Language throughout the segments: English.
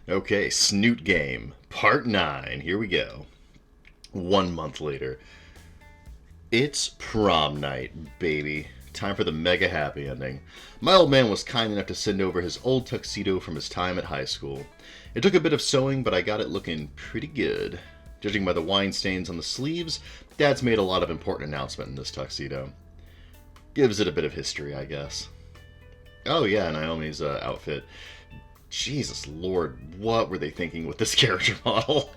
Okay, Snoot Game, Part 9. Here we go. 1 month later. It's prom night, baby. Time for the mega happy ending. My old man was kind enough to send over his old tuxedo from his time at high school. It took a bit of sewing, but I got it looking pretty good. Judging by the wine stains on the sleeves, Dad's made a lot of important announcement in this tuxedo. Gives it a bit of history, I guess. Oh yeah, Naomi's outfit. Jesus Lord, what were they thinking with this character model?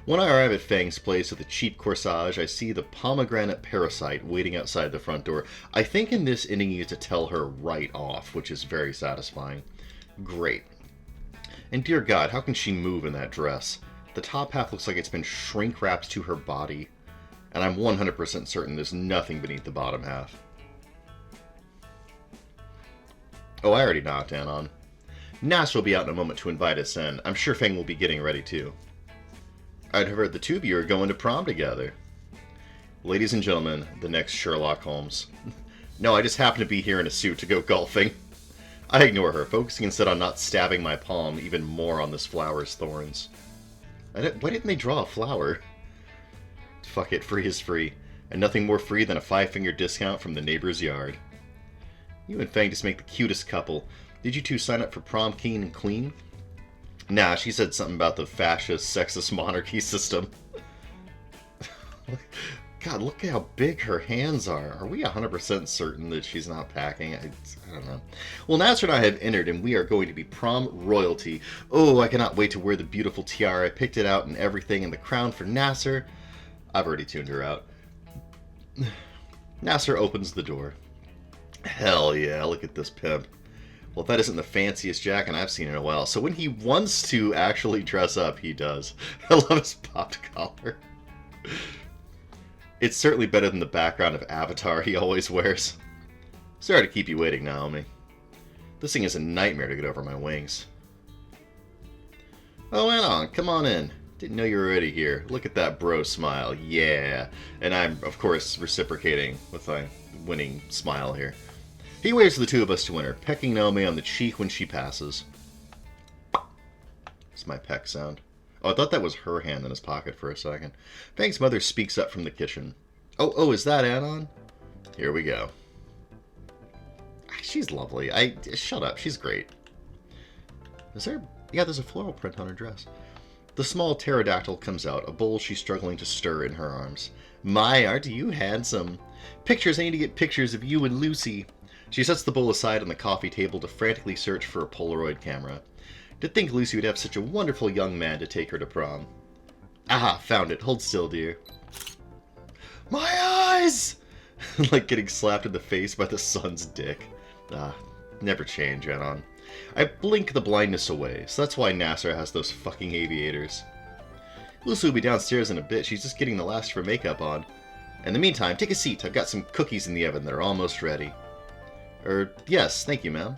When I arrive at Fang's place with a cheap corsage, I see the pomegranate parasite waiting outside the front door. I think in this ending you get to tell her right off, which is very satisfying. Great. And dear God, how can she move in that dress? The top half looks like it's been shrink wrapped to her body, and I'm 100% certain there's nothing beneath the bottom half. Oh, I already knocked Anon. Nas will be out in a moment to invite us in. I'm sure Fang will be getting ready too. I'd heard the two of you are going to prom together. Ladies and gentlemen, the next Sherlock Holmes. No, I just happen to be here in a suit to go golfing. I ignore her, focusing instead on not stabbing my palm even more on this flower's thorns. Why didn't they draw a flower? Fuck it, free is free. And nothing more free than a 5-finger discount from the neighbor's yard. You and Fang just make the cutest couple. Did you two sign up for prom king and queen? Nah, she said something about the fascist, sexist monarchy system. God, look at how big her hands are. Are we 100% certain that she's not packing? I don't know. Well, Nasser and I have entered, and we are going to be prom royalty. Oh, I cannot wait to wear the beautiful tiara. I picked it out and everything, and the crown for Nasser. I've already tuned her out. Nasser opens the door. Hell yeah, look at this pimp. Well, that isn't the fanciest jacket I've seen in a while. So when he wants to actually dress up, he does. I love his popped collar. It's certainly better than the background of Avatar he always wears. Sorry to keep you waiting, Naomi. This thing is a nightmare to get over my wings. Oh, Anon, come on in. Didn't know you were already here. Look at that bro smile. Yeah. And I'm, of course, reciprocating with my winning smile here. He waves for the two of us to enter, pecking Naomi on the cheek when she passes. It's my peck sound. Oh, I thought that was her hand in his pocket for a second. Fang's mother speaks up from the kitchen. Oh, is that Anon? Here we go. She's lovely. Shut up, she's great. Is there... Yeah, there's a floral print on her dress. The small pterodactyl comes out, a bowl she's struggling to stir in her arms. My, aren't you handsome? Pictures, I need to get pictures of you and Lucy. She sets the bowl aside on the coffee table to frantically search for a Polaroid camera. To think Lucy would have such a wonderful young man to take her to prom. Aha, found it. Hold still, dear. My eyes! Like getting slapped in the face by the sun's dick. Never change, Anon. I blink the blindness away, so that's why Nasser has those fucking aviators. Lucy will be downstairs in a bit. She's just getting the last of her makeup on. In the meantime, take a seat. I've got some cookies in the oven. They're almost ready. Yes, thank you, ma'am.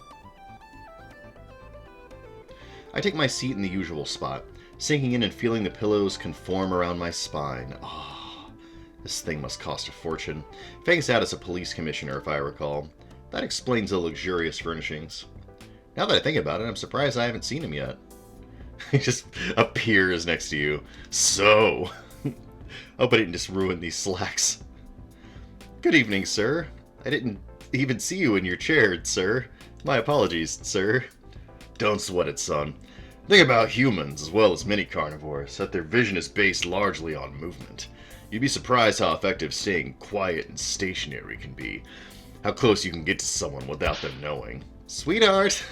I take my seat in the usual spot, sinking in and feeling the pillows conform around my spine. This thing must cost a fortune. Fang's dad is a police commissioner, if I recall. That explains the luxurious furnishings. Now that I think about it, I'm surprised I haven't seen him yet. He just appears next to you. So, hope I didn't just ruin these slacks. Good evening, sir. I didn't even see you in your chair, sir. My apologies, sir. Don't sweat it, son. Think about humans, as well as many carnivores, that their vision is based largely on movement. You'd be surprised how effective staying quiet and stationary can be. How close you can get to someone without them knowing. Sweetheart!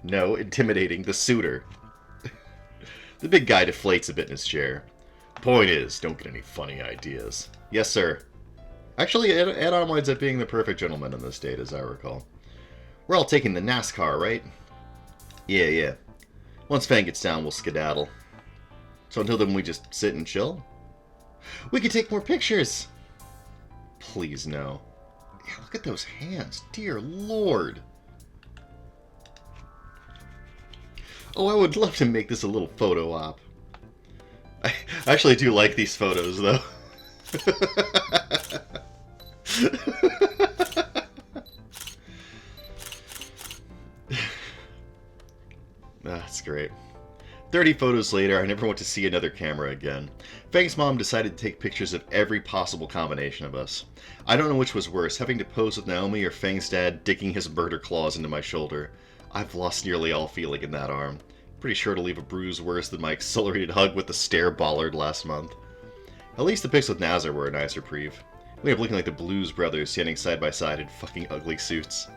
No, intimidating the suitor. The big guy deflates a bit in his chair. Point is, don't get any funny ideas. Yes, sir. Actually, Anon winds up being the perfect gentleman in this date, as I recall. We're all taking the NASCAR, right? Yeah. Once Fang gets down, we'll skedaddle. So until then, we just sit and chill? We can take more pictures! Please, no. Yeah, look at those hands. Dear Lord. Oh, I would love to make this a little photo op. I actually do like these photos, though. That's great. 30 photos later, I never went to see another camera again. Fang's mom decided to take pictures of every possible combination of us. I don't know which was worse, having to pose with Naomi or Fang's dad digging his murder claws into my shoulder. I've lost nearly all feeling in that arm. Pretty sure to leave a bruise worse than my accelerated hug with the stare bollard last month. At least the pics with Nazar were a nice reprieve. We ended up looking like the Blues Brothers standing side by side in fucking ugly suits.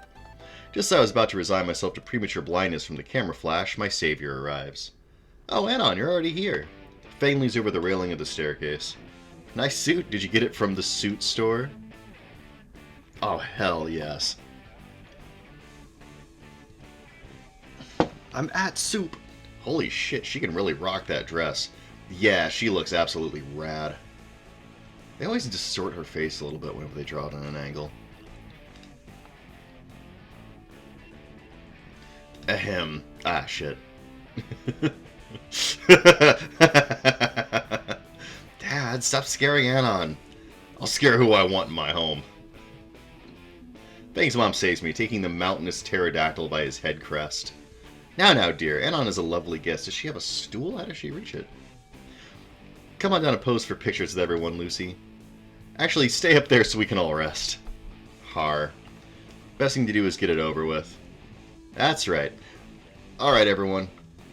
Just as I was about to resign myself to premature blindness from the camera flash, my savior arrives. Oh, Anon, you're already here. Fang leans over the railing of the staircase. Nice suit. Did you get it from the suit store? Oh, hell yes. I'm at soup. Holy shit, she can really rock that dress. Yeah, she looks absolutely rad. They always distort her face a little bit whenever they draw it on an angle. Ahem. Ah, shit. Dad, stop scaring Anon. I'll scare who I want in my home. Fang's mom saves me, taking the mountainous pterodactyl by his head crest. Now, dear, Anon is a lovely guest. Does she have a stool? How does she reach it? Come on down and pose for pictures with everyone, Lucy. Actually, stay up there so we can all rest. Har. Best thing to do is get it over with. That's right. Alright, everyone.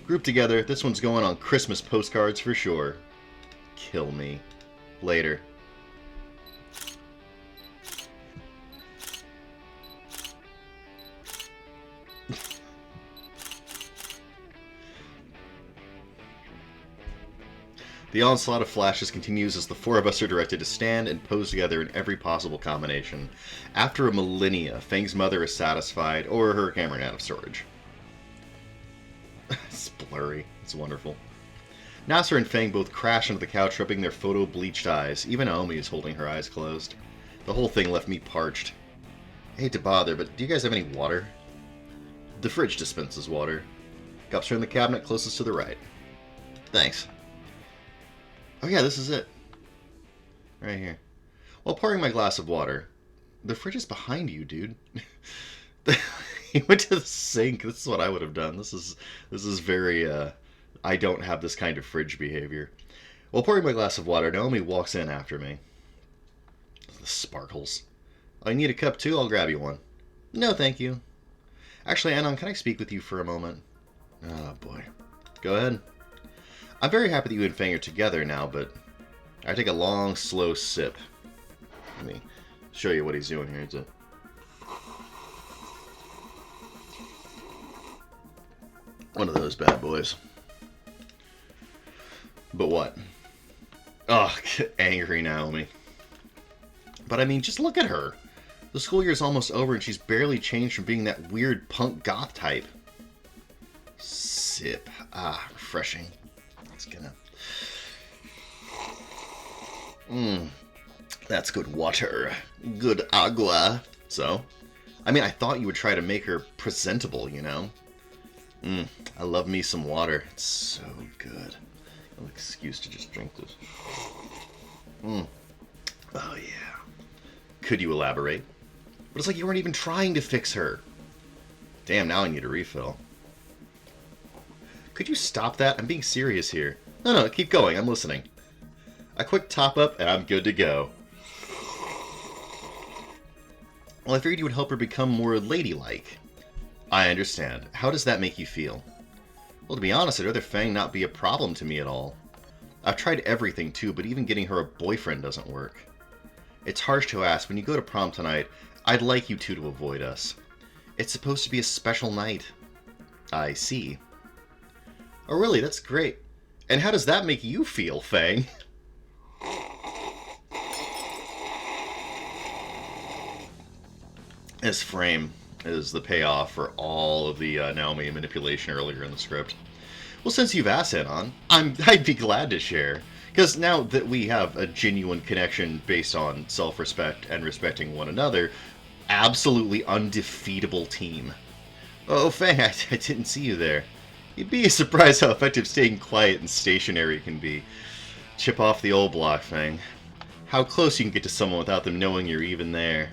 Group together. This one's going on Christmas postcards for sure. Kill me. Later. The onslaught of flashes continues as the four of us are directed to stand and pose together in every possible combination. After a millennia, Fang's mother is satisfied, or her camera ran out of storage. It's blurry. It's wonderful. Nasser and Fang both crash onto the couch, rubbing their photo-bleached eyes. Even Naomi is holding her eyes closed. The whole thing left me parched. I hate to bother, but do you guys have any water? The fridge dispenses water. Cups are in the cabinet closest to the right. Thanks. Oh yeah, this is it. Right here. While pouring my glass of water, the fridge is behind you, dude. He went to the sink. This is what I would have done. This is very, I don't have this kind of fridge behavior. While pouring my glass of water, Naomi walks in after me. The sparkles. Oh, you need a cup too? I'll grab you one. No, thank you. Actually, Anon, can I speak with you for a moment? Oh, boy. Go ahead. I'm very happy that you and Fang are together now, but I take a long, slow sip. Let me show you what he's doing here. It's one of those bad boys. But what? Oh, angry Naomi. But I mean, just look at her. The school year's almost over and she's barely changed from being that weird punk goth type. Sip. Ah, refreshing. It's gonna... That's good water. Good agua. So, I mean, I thought you would try to make her presentable, you know? I love me some water. It's so good. No excuse to just drink this. Oh, yeah. Could you elaborate? But it's like you weren't even trying to fix her. Damn, now I need a refill. Could you stop that? I'm being serious here. No, keep going. I'm listening. A quick top up and I'm good to go. Well, I figured you would help her become more ladylike. I understand. How does that make you feel? Well, to be honest, I'd rather Fang not be a problem to me at all. I've tried everything too, but even getting her a boyfriend doesn't work. It's harsh to ask. When you go to prom tonight, I'd like you two to avoid us. It's supposed to be a special night. I see. Oh, really? That's great. And how does that make you feel, Fang? This frame is the payoff for all of the Naomi manipulation earlier in the script. Well, since you've asked Anon, I'd be glad to share. Because now that we have a genuine connection based on self-respect and respecting one another, absolutely undefeatable team. Oh, Fang, I didn't see you there. You'd be surprised how effective staying quiet and stationary can be. Chip off the old block, Fang. How close you can get to someone without them knowing you're even there.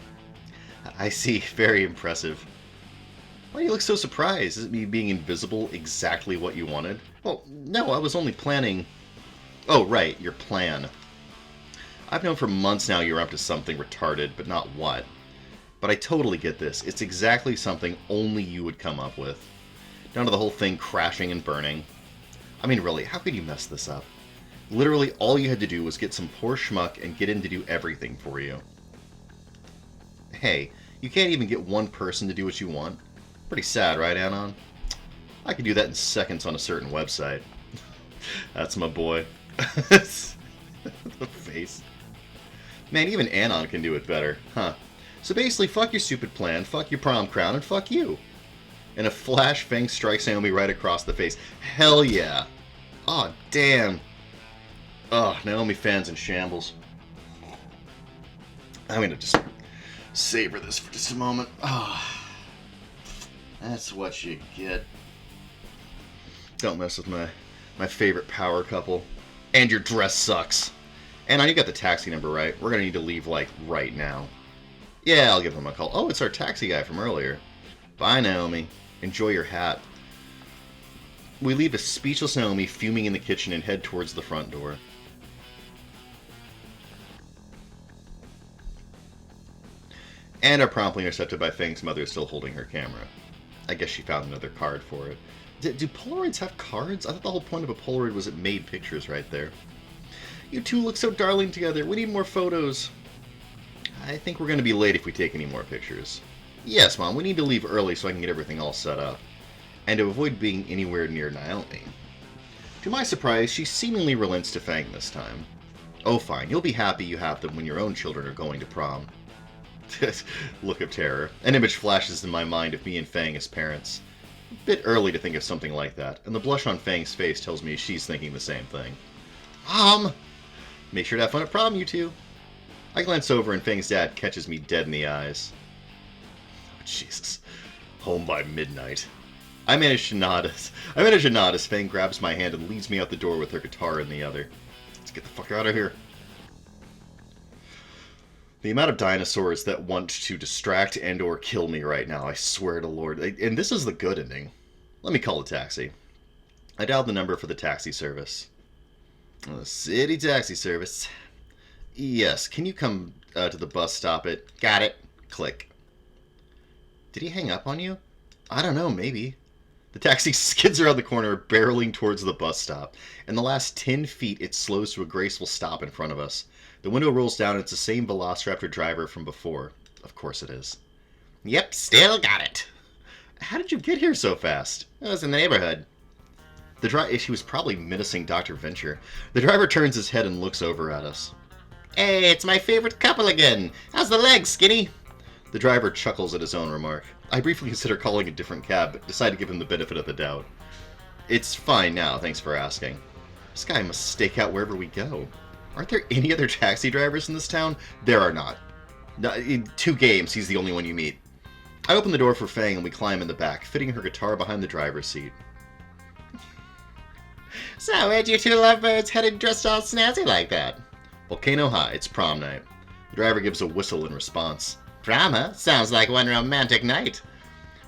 I see. Very impressive. Why do you look so surprised? Is it me being invisible exactly what you wanted? Well, no, I was only planning... Oh, right, your plan. I've known for months now you're up to something retarded, but not what. But I totally get this. It's exactly something only you would come up with. Down to the whole thing crashing and burning. I mean, really, how could you mess this up? Literally, all you had to do was get some poor schmuck and get him to do everything for you. Hey, you can't even get one person to do what you want. Pretty sad, right, Anon? I could do that in seconds on a certain website. That's my boy. The face. Man, even Anon can do it better, huh? So basically, fuck your stupid plan, fuck your prom crown, and fuck you. In a flash, Fang strikes Naomi right across the face. Hell yeah. Aw, damn. Ugh, Naomi fans in shambles. I'm gonna just savor this for just a moment. Ah. That's what you get. Don't mess with my favorite power couple. And your dress sucks. And you got the taxi number right. We're going to need to leave, like, right now. Yeah, I'll give him a call. Oh, it's our taxi guy from earlier. Bye, Naomi. Enjoy your hat. We leave a speechless Naomi fuming in the kitchen and head towards the front door. And are promptly intercepted by Fang's mother still holding her camera. I guess she found another card for it. Do Polaroids have cards? I thought the whole point of a Polaroid was it made pictures right there. You two look so darling together. We need more photos. I think we're going to be late if we take any more pictures. Yes, Mom, we need to leave early so I can get everything all set up. And to avoid being anywhere near Naomi. To my surprise, she seemingly relents to Fang this time. Oh, fine. You'll be happy you have them when your own children are going to prom. Look of terror. An image flashes in my mind of me and Fang as parents. A bit early to think of something like that, and the blush on Fang's face tells me she's thinking the same thing. Mom! Make sure to have fun at prom, you two. I glance over and Fang's dad catches me dead in the eyes. Oh, Jesus. Home by midnight. I manage to nod as Fang grabs my hand and leads me out the door with her guitar in the other. Let's get the fuck out of here. The amount of dinosaurs that want to distract and or kill me right now, I swear to Lord. And this is the good ending. Let me call a taxi. I dialed the number for the taxi service. City taxi service. Yes, can you come to the bus stop Got it. Click. Did he hang up on you? I don't know, maybe. The taxi skids around the corner, barreling towards the bus stop. In the last 10 feet, it slows to a graceful stop in front of us. The window rolls down, and it's the same Velociraptor driver from before. Of course it is. Yep, still got it. How did you get here so fast? I was in the neighborhood. She was probably menacing Dr. Venture. The driver turns his head and looks over at us. Hey, it's my favorite couple again. How's the leg, Skinny? The driver chuckles at his own remark. I briefly consider calling a different cab, but decide to give him the benefit of the doubt. It's fine now, thanks for asking. This guy must stake out wherever we go. Aren't there any other taxi drivers in this town? There are not. In 2 games, he's the only one you meet. I open the door for Fang and we climb in the back, fitting her guitar behind the driver's seat. So, where'd you two lovebirds headed dressed all snazzy like that? Volcano High, it's prom night. The driver gives a whistle in response. Prom, huh? Sounds like one romantic night.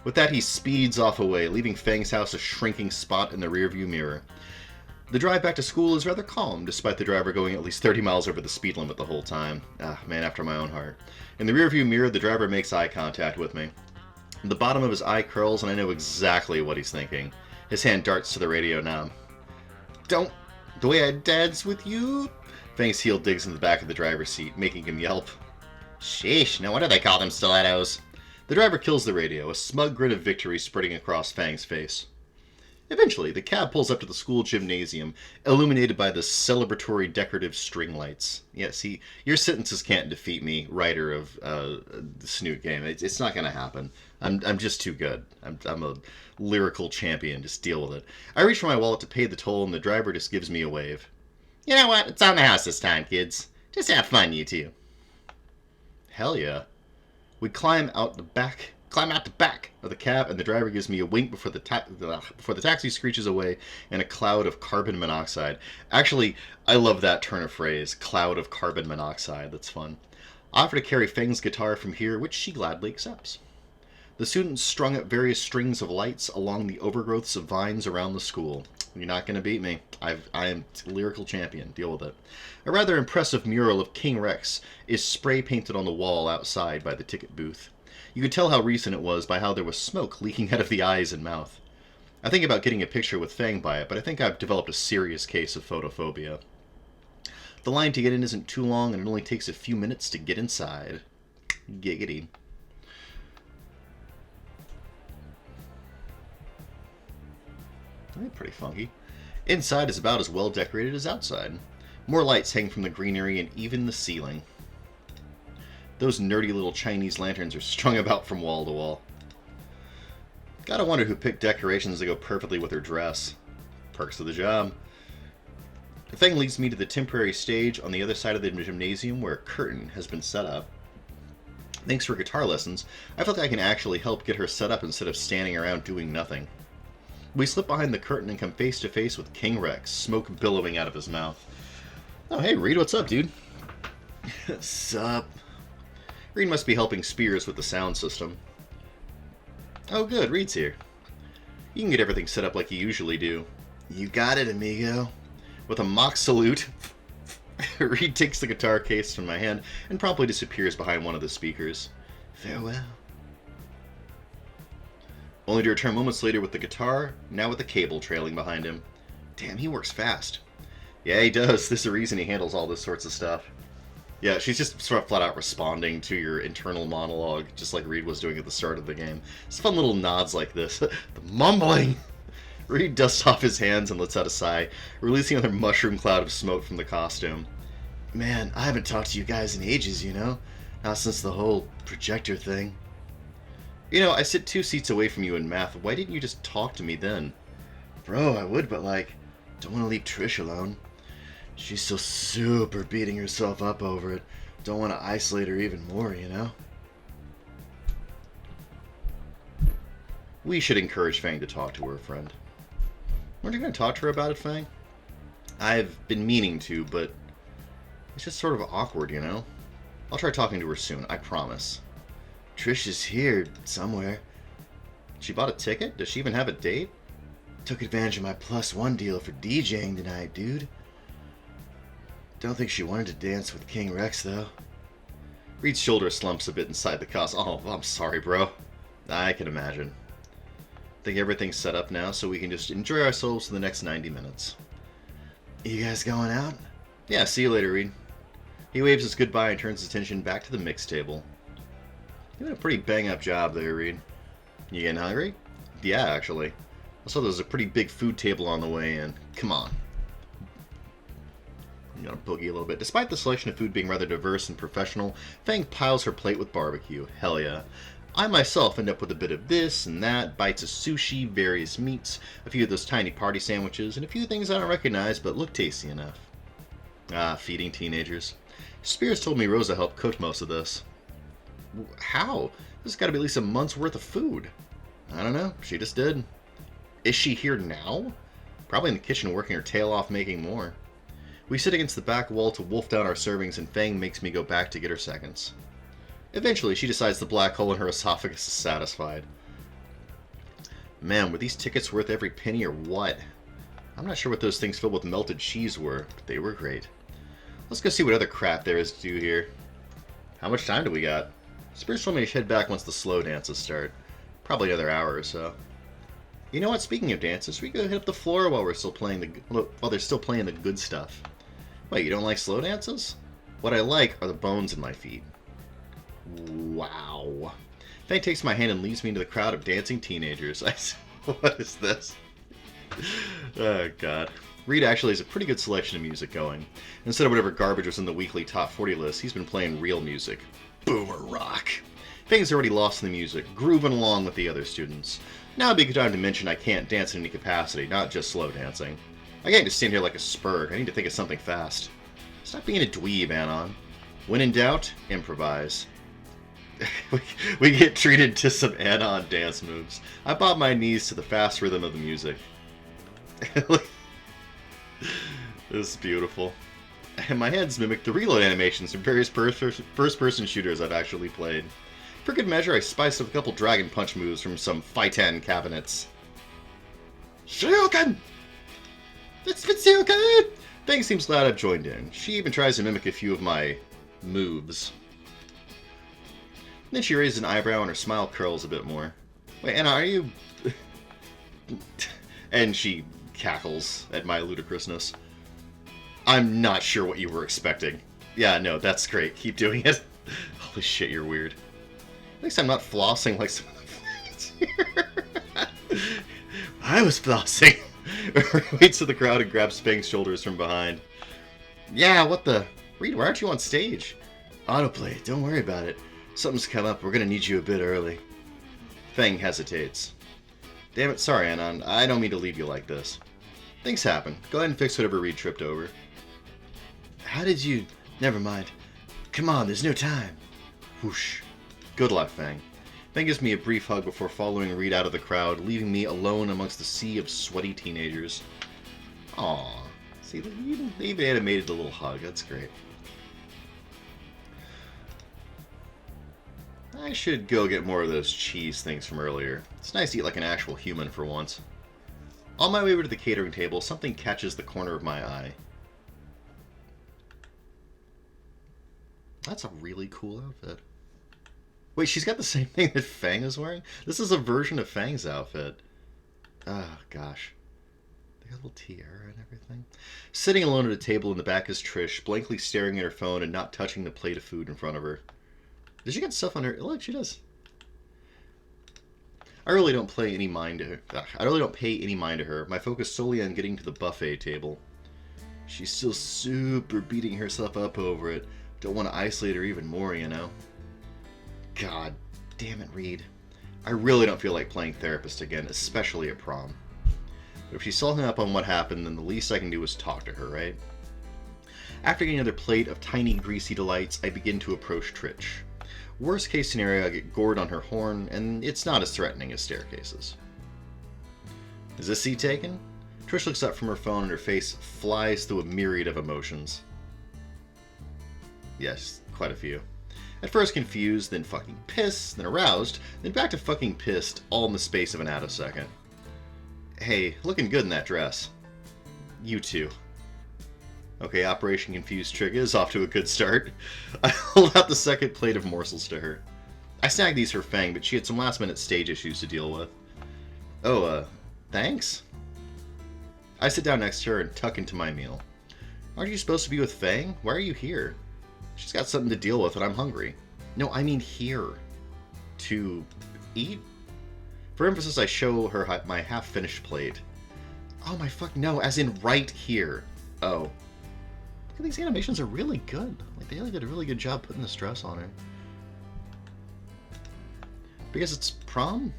With that, he speeds off away, leaving Fang's house a shrinking spot in the rearview mirror. The drive back to school is rather calm, despite the driver going at least 30 miles over the speed limit the whole time. Man after my own heart. In the rearview mirror, the driver makes eye contact with me. The bottom of his eye curls, and I know exactly what he's thinking. His hand darts to the radio knob. Don't the way I dance with you? Fang's heel digs in the back of the driver's seat, making him yelp. Sheesh, no wonder they call them stilettos. The driver kills the radio, a smug grin of victory spreading across Fang's face. Eventually, the cab pulls up to the school gymnasium, illuminated by the celebratory decorative string lights. Yeah, see, your sentences can't defeat me, writer of the Snoot game. It's not going to happen. I'm just too good. I'm a lyrical champion. Just deal with it. I reach for my wallet to pay the toll, and the driver just gives me a wave. You know what? It's on the house this time, kids. Just have fun, you two. Hell yeah. We climb out the back of the cab, and the driver gives me a wink before the taxi screeches away in a cloud of carbon monoxide. Actually, I love that turn of phrase, cloud of carbon monoxide. That's fun. I offer to carry Fang's guitar from here, which she gladly accepts. The students strung up various strings of lights along the overgrowths of vines around the school. You're not going to beat me. I am lyrical champion. Deal with it. A rather impressive mural of King Rex is spray painted on the wall outside by the ticket booth. You could tell how recent it was by how there was smoke leaking out of the eyes and mouth. I think about getting a picture with Fang by it, but I think I've developed a serious case of photophobia. The line to get in isn't too long, and it only takes a few minutes to get inside. Giggity. Pretty funky. Inside is about as well decorated as outside. More lights hang from the greenery and even the ceiling. Those nerdy little Chinese lanterns are strung about from wall to wall. Gotta wonder who picked decorations to go perfectly with her dress. Perks of the job. The thing leads me to the temporary stage on the other side of the gymnasium where a curtain has been set up. Thanks for guitar lessons, I feel like I can actually help get her set up instead of standing around doing nothing. We slip behind the curtain and come face to face with King Rex, smoke billowing out of his mouth. Oh, hey, Reed, what's up, dude? Sup? Reed must be helping Spears with the sound system. Oh, good, Reed's here. You can get everything set up like you usually do. You got it, amigo. With a mock salute, Reed takes the guitar case from my hand and promptly disappears behind one of the speakers. Farewell. Only to return moments later with the guitar, now with the cable trailing behind him. Damn, he works fast. Yeah, he does. There's a reason he handles all this sorts of stuff. Yeah, she's just sort of flat out responding to your internal monologue, just like Reed was doing at the start of the game. It's fun little nods like this. The mumbling! Reed dusts off his hands and lets out a sigh, releasing another mushroom cloud of smoke from the costume. Man, I haven't talked to you guys in ages, you know? Not since the whole projector thing. You know, I sit 2 seats away from you in math. Why didn't you just talk to me then? Bro, I would, but like, don't want to leave Trish alone. She's so super beating herself up over it. Don't want to isolate her even more, you know? We should encourage Fang to talk to her friend. Aren't you going to talk to her about it, Fang? I've been meaning to, but it's just sort of awkward, you know? I'll try talking to her soon, I promise. Trish is here, somewhere. She bought a ticket? Does she even have a date? Took advantage of my +1 deal for DJing tonight, dude. Don't think she wanted to dance with King Rex, though. Reed's shoulder slumps a bit inside the costume. Oh, I'm sorry, bro. I can imagine. Think everything's set up now, so we can just enjoy ourselves for the next 90 minutes. You guys going out? Yeah, see you later, Reed. He waves us goodbye and turns his attention back to the mix table. You did a pretty bang-up job there, Reed. You getting hungry? Yeah, actually. I saw there was a pretty big food table on the way in. Come on. I'm gonna boogie a little bit. Despite the selection of food being rather diverse and professional, Fang piles her plate with barbecue. Hell yeah. I myself end up with a bit of this and that, bites of sushi, various meats, a few of those tiny party sandwiches, and a few things I don't recognize but look tasty enough. Ah, feeding teenagers. Spears told me Rosa helped cook most of this. How? This has got to be at least a month's worth of food. I don't know. She just did. Is she here now? Probably in the kitchen working her tail off making more. We sit against the back wall to wolf down our servings, and Fang makes me go back to get her seconds. Eventually, she decides the black hole in her esophagus is satisfied. Man, were these tickets worth every penny or what? I'm not sure what those things filled with melted cheese were, but they were great. Let's go see what other crap there is to do here. How much time do we got? Spears told me to head back once the slow dances start. Probably another hour or so. You know what? Speaking of dances, we go hit up the floor while they're still playing the good stuff. Wait, you don't like slow dances? What I like are the bones in my feet. Wow. Fang takes my hand and leads me into the crowd of dancing teenagers. What is this? Oh, God. Reed actually has a pretty good selection of music going. Instead of whatever garbage was in the weekly top 40 list, he's been playing real music. Boomer rock. Fang's already lost in the music, grooving along with the other students. Now would be a good time to mention I can't dance in any capacity, not just slow dancing. I can't just stand here like a spurg. I need to think of something fast. Stop being a dweeb, Anon. When in doubt, improvise. We get treated to some Anon dance moves. I bob my knees to the fast rhythm of the music. This is beautiful. And my hands mimic the reload animations from various first-person shooters I've actually played. For good measure, I spiced up a couple Dragon Punch moves from some Fightan cabinets. Shoryuken! It's Shoryuken! Fang seems glad I've joined in. She even tries to mimic a few of my moves. Then she raises an eyebrow and her smile curls a bit more. Wait, Anna, are you... And she cackles at my ludicrousness. I'm not sure what you were expecting. Yeah, no, that's great. Keep doing it. Holy shit, you're weird. At least I'm not flossing like some of the fans here. I was flossing. Waits to the crowd and grabs Fang's shoulders from behind. Yeah, what the... Reed, why aren't you on stage? Autoplay, don't worry about it. Something's come up, we're gonna need you a bit early. Fang hesitates. Damn it, sorry, Anon. I don't mean to leave you like this. Things happen. Go ahead and fix whatever Reed tripped over. How did you... Never mind. Come on, there's no time. Whoosh. Good luck, Fang. Fang gives me a brief hug before following Reed out of the crowd, leaving me alone amongst the sea of sweaty teenagers. Aww. See, they even animated the little hug. That's great. I should go get more of those cheese things from earlier. It's nice to eat like an actual human for once. On my way over to the catering table, something catches the corner of my eye. That's a really cool outfit. Wait, she's got the same thing that Fang is wearing? This is a version of Fang's outfit. Oh, gosh. They got a little tiara and everything. Sitting alone at a table in the back is Trish, blankly staring at her phone and not touching the plate of food in front of her. Does she got stuff on her? Look, she does. I really don't pay any mind to her. My focus solely on getting to the buffet table. She's still super beating herself up over it. Don't want to isolate her even more, you know? God damn it, Reed. I really don't feel like playing therapist again, especially at prom. But if she's salting up on what happened, then the least I can do is talk to her, right? After getting another plate of tiny, greasy delights, I begin to approach Trish. Worst case scenario, I get gored on her horn, and it's not as threatening as staircases. Is this seat taken? Trish looks up from her phone and her face flies through a myriad of emotions. Yes, quite a few. At first confused, then fucking pissed, then aroused, then back to fucking pissed, all in the space of an attosecond. Hey, looking good in that dress. You too. Okay, Operation Confused Trick is off to a good start. I hold out the second plate of morsels to her. I snagged these for Fang, but she had some last-minute stage issues to deal with. Oh, thanks? I sit down next to her and tuck into my meal. Aren't you supposed to be with Fang? Why are you here? She's got something to deal with and I'm hungry. No, I mean here. To eat? For emphasis, I show her my half-finished plate. Oh my fuck, no, as in right here. Oh. These animations are really good. Like, they really did a really good job putting the stress on her. Because it's prom?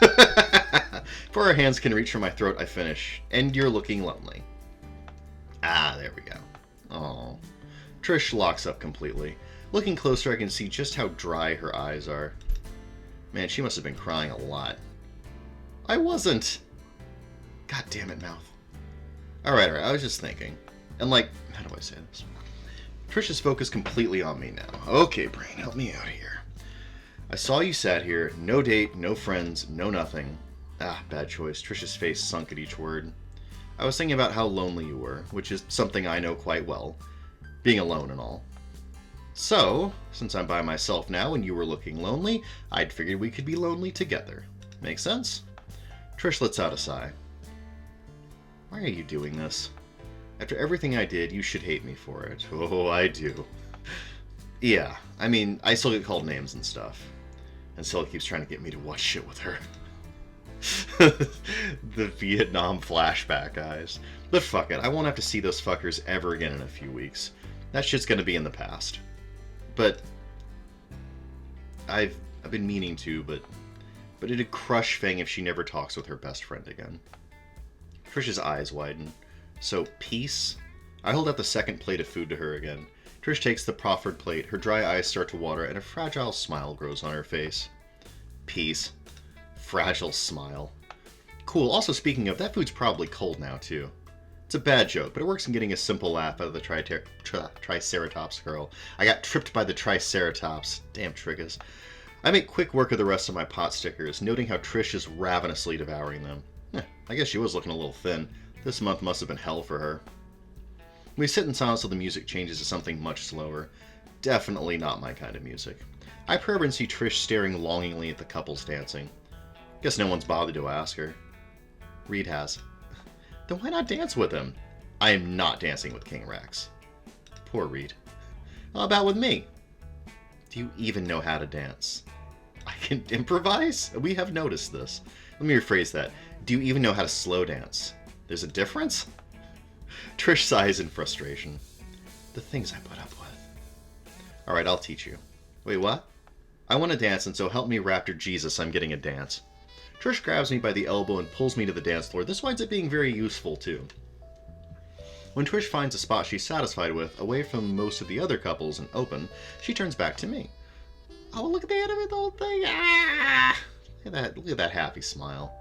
Before her hands can reach for my throat, I finish. And you're looking lonely. Ah, there we go. Oh. Trish locks up completely. Looking closer, I can see just how dry her eyes are. Man, she must have been crying a lot. I wasn't! God damn it, mouth. Alright, I was just thinking. And like, how do I say this? Trish is focused completely on me now. Okay, brain, help me out here. I saw you sat here, no date, no friends, no nothing. Ah, bad choice. Trish's face sunk at each word. I was thinking about how lonely you were, which is something I know quite well. Being alone and all. So, since I'm by myself now and you were looking lonely, I'd figured we could be lonely together. Make sense? Trish lets out a sigh. Why are you doing this? After everything I did, you should hate me for it. Oh, I do. Yeah, I mean, I still get called names and stuff. And Scylla keeps trying to get me to watch shit with her. The Vietnam flashback eyes. But fuck it, I won't have to see those fuckers ever again in a few weeks. That shit's gonna be in the past. But I've been meaning to, but it'd crush Fang if she never talks with her best friend again. Trish's eyes widen. So, peace? I hold out the second plate of food to her again. Trish takes the proffered plate, her dry eyes start to water, and a fragile smile grows on her face. Peace. Fragile smile. Cool, also speaking of, that food's probably cold now, too. It's a bad joke, but it works in getting a simple laugh out of the Triceratops girl. I got tripped by the Triceratops. Damn triggers. I make quick work of the rest of my pot stickers, noting how Trish is ravenously devouring them. I guess she was looking a little thin. This month must have been hell for her. We sit in silence till the music changes to something much slower. Definitely not my kind of music. I purr and see Trish staring longingly at the couples dancing. Guess no one's bothered to ask her. Reed has. Then why not dance with him? I am not dancing with King Rex. Poor Reed. How about with me? Do you even know how to dance? I can improvise? We have noticed this. Let me rephrase that. Do you even know how to slow dance? There's a difference? Trish sighs in frustration. The things I put up with. Alright, I'll teach you. Wait, what? I want to dance, and so help me, Raptor Jesus, I'm getting a dance. Trish grabs me by the elbow and pulls me to the dance floor. This winds up being very useful, too. When Trish finds a spot she's satisfied with, away from most of the other couples and open, she turns back to me. Oh, look at the end of it, the whole thing. Ah! Look at that happy smile.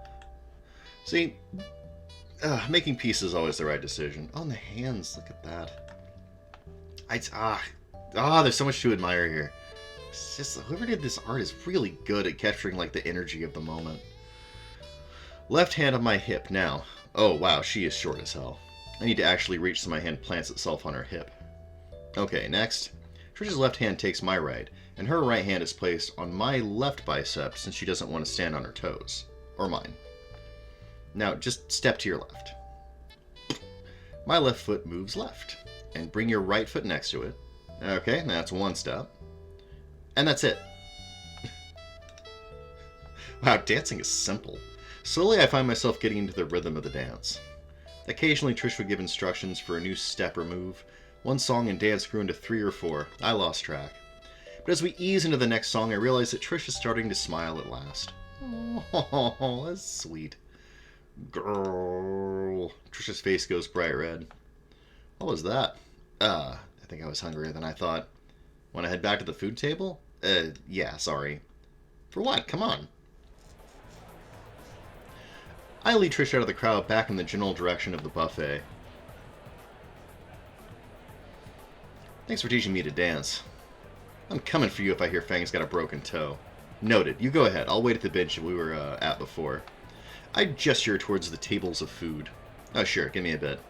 See, making peace is always the right decision. Oh, and the hands, look at that. There's so much to admire here. It's just, whoever did this art is really good at capturing, like, the energy of the moment. Left hand on my hip now. Oh, wow, she is short as hell. I need to actually reach so my hand plants itself on her hip. Okay, next. Trish's left hand takes my right, and her right hand is placed on my left bicep since she doesn't want to stand on her toes. Or mine. Now, just step to your left. My left foot moves left, and bring your right foot next to it. Okay, that's one step. And that's it. Wow, dancing is simple. Slowly I find myself getting into the rhythm of the dance. Occasionally Trish would give instructions for a new step or move. One song and dance grew into 3 or 4. I lost track. But as we ease into the next song, I realize that Trish is starting to smile at last. Oh, that's sweet. Girl. Trish's face goes bright red. What was that? I think I was hungrier than I thought. Want to head back to the food table? Yeah, sorry. For what? Come on. I lead Trish out of the crowd back in the general direction of the buffet. Thanks for teaching me to dance. I'm coming for you if I hear Fang's got a broken toe. Noted. You go ahead. I'll wait at the bench we were at before. I gesture towards the tables of food. Oh, sure. Give me a bit.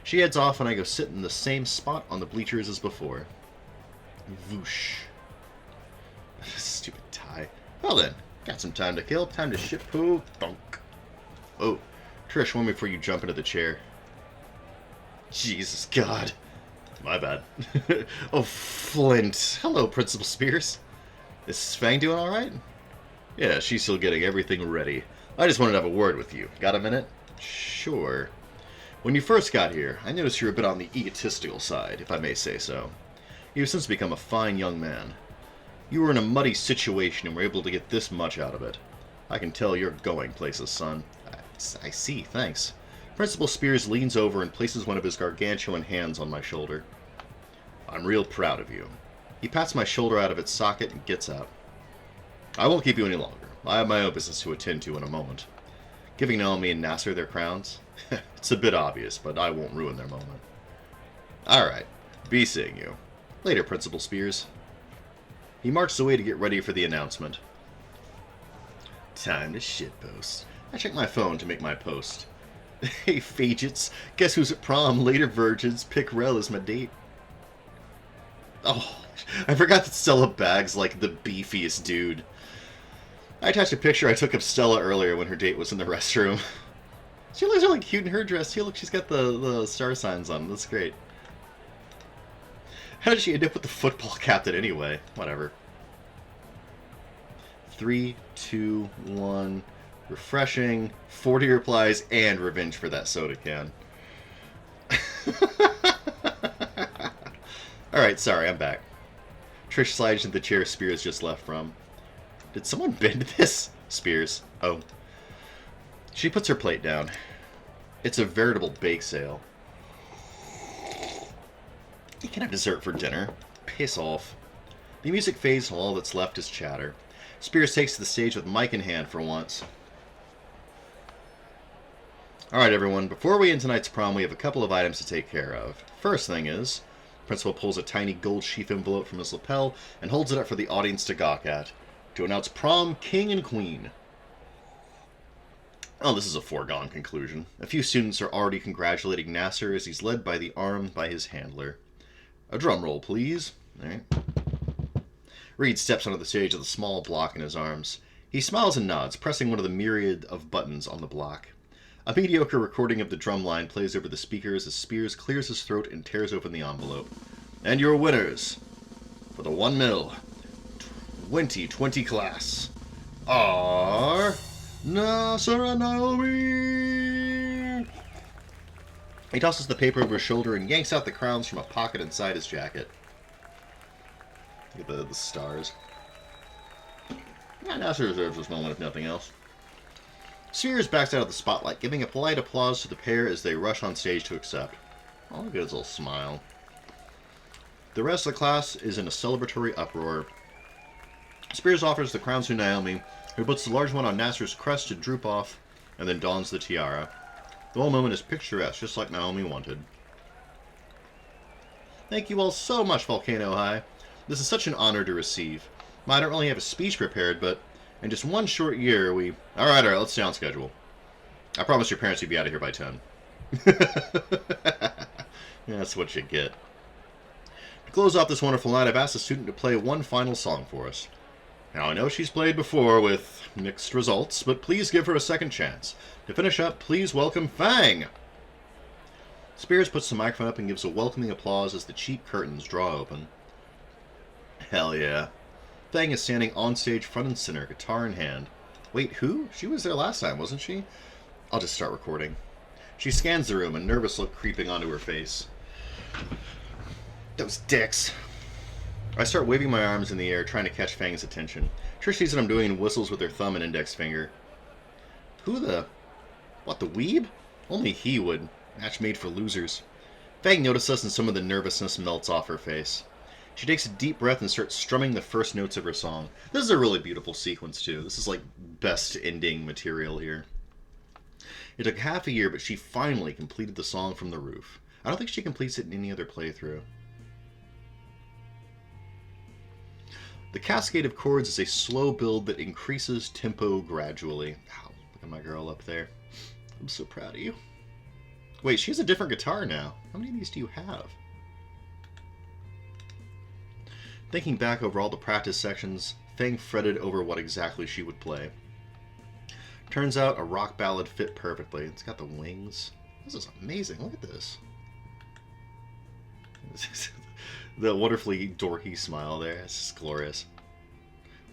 She heads off and I go sit in the same spot on the bleachers as before. Whoosh. Stupid tie. Well then. Got some time to kill. Time to shit poo. Thunk. Oh, Trish, one before you jump into the chair. Jesus God. My bad. Oh, Flint. Hello, Principal Spears. Is Fang doing alright? Yeah, she's still getting everything ready. I just wanted to have a word with you. Got a minute? Sure. When you first got here, I noticed you were a bit on the egotistical side, if I may say so. You've since become a fine young man. You were in a muddy situation and were able to get this much out of it. I can tell you're going places, son. I see, thanks. Principal Spears leans over and places one of his gargantuan hands on my shoulder. I'm real proud of you. He pats my shoulder out of its socket and gets out. I won't keep you any longer. I have my own business to attend to in a moment. Giving Naomi and Nasser their crowns? It's a bit obvious, but I won't ruin their moment. Alright, be seeing you. Later, Principal Spears. He marches away to get ready for the announcement. Time to shitpost. I check my phone to make my post. Hey, faggots. Guess who's at prom? Later virgins. Pick Rel as my date. Oh, I forgot that Stella Bag's like the beefiest dude. I attached a picture I took of Stella earlier when her date was in the restroom. She looks really cute in her dress. Hey, look, she's got the star signs on. That's great. How did she end up with the football captain anyway? Whatever. 3, 2, 1... Refreshing, 40 replies, and revenge for that soda can. Alright, sorry, I'm back. Trish slides into the chair Spears just left from. Did someone bend this? Spears. Oh. She puts her plate down. It's a veritable bake sale. You can have dessert for dinner. Piss off. The music fades and all that's left is chatter. Spears takes to the stage with mic in hand for once. Alright everyone, before we end tonight's prom, we have a couple of items to take care of. First thing is, Principal pulls a tiny gold sheath envelope from his lapel and holds it up for the audience to gawk at. to announce prom king and queen. Oh, this is a foregone conclusion. A few students are already congratulating Nasser as he's led by the arm by his handler. A drum roll, please. All right. Reed steps onto the stage with a small block in his arms. He smiles and nods, pressing one of the myriad of buttons on the block. A mediocre recording of the drum line plays over the speakers as Spears clears his throat and tears open the envelope. And your winners for the 1 mil 2020 class are Nasser and Naomi. He tosses the paper over his shoulder and yanks out the crowns from a pocket inside his jacket. Look at the stars. Yeah, Nasser deserves this moment if nothing else. Spears backs out of the spotlight, giving a polite applause to the pair as they rush on stage to accept. Oh, look at his little smile. The rest of the class is in a celebratory uproar. Spears offers the crowns to Naomi, who puts the large one on Nasser's crest to droop off, and then dons the tiara. The whole moment is picturesque, just like Naomi wanted. Thank you all so much, Volcano High. This is such an honor to receive. I don't really have a speech prepared, but in just one short year, we... Alright, let's stay on schedule. I promise your parents you'd be out of here by 10. That's what you get. To close off this wonderful night, I've asked the student to play one final song for us. Now, I know she's played before with mixed results, but please give her a second chance. To finish up, please welcome Fang! Spears puts the microphone up and gives a welcoming applause as the cheap curtains draw open. Hell yeah. Fang is standing on stage front and center, guitar in hand. Wait, who? She was there last time, wasn't she? I'll just start recording. She scans the room, a nervous look creeping onto her face. Those dicks. I start waving my arms in the air, trying to catch Fang's attention. Trish sees what I'm doing and whistles with her thumb and index finger. Who the... What, the weeb? Only he would. Match made for losers. Fang notices us and some of the nervousness melts off her face. She takes a deep breath and starts strumming the first notes of her song. This is a really beautiful sequence, too. This is like best ending material here. It took half a year, but she finally completed the song from the roof. I don't think she completes it in any other playthrough. The cascade of chords is a slow build that increases tempo gradually. Wow, look at my girl up there. I'm so proud of you. Wait, she has a different guitar now. How many of these do you have? Thinking back over all the practice sections, Fang fretted over what exactly she would play. Turns out a rock ballad fit perfectly. It's got the wings. This is amazing. Look at this. The wonderfully dorky smile there. It's just glorious.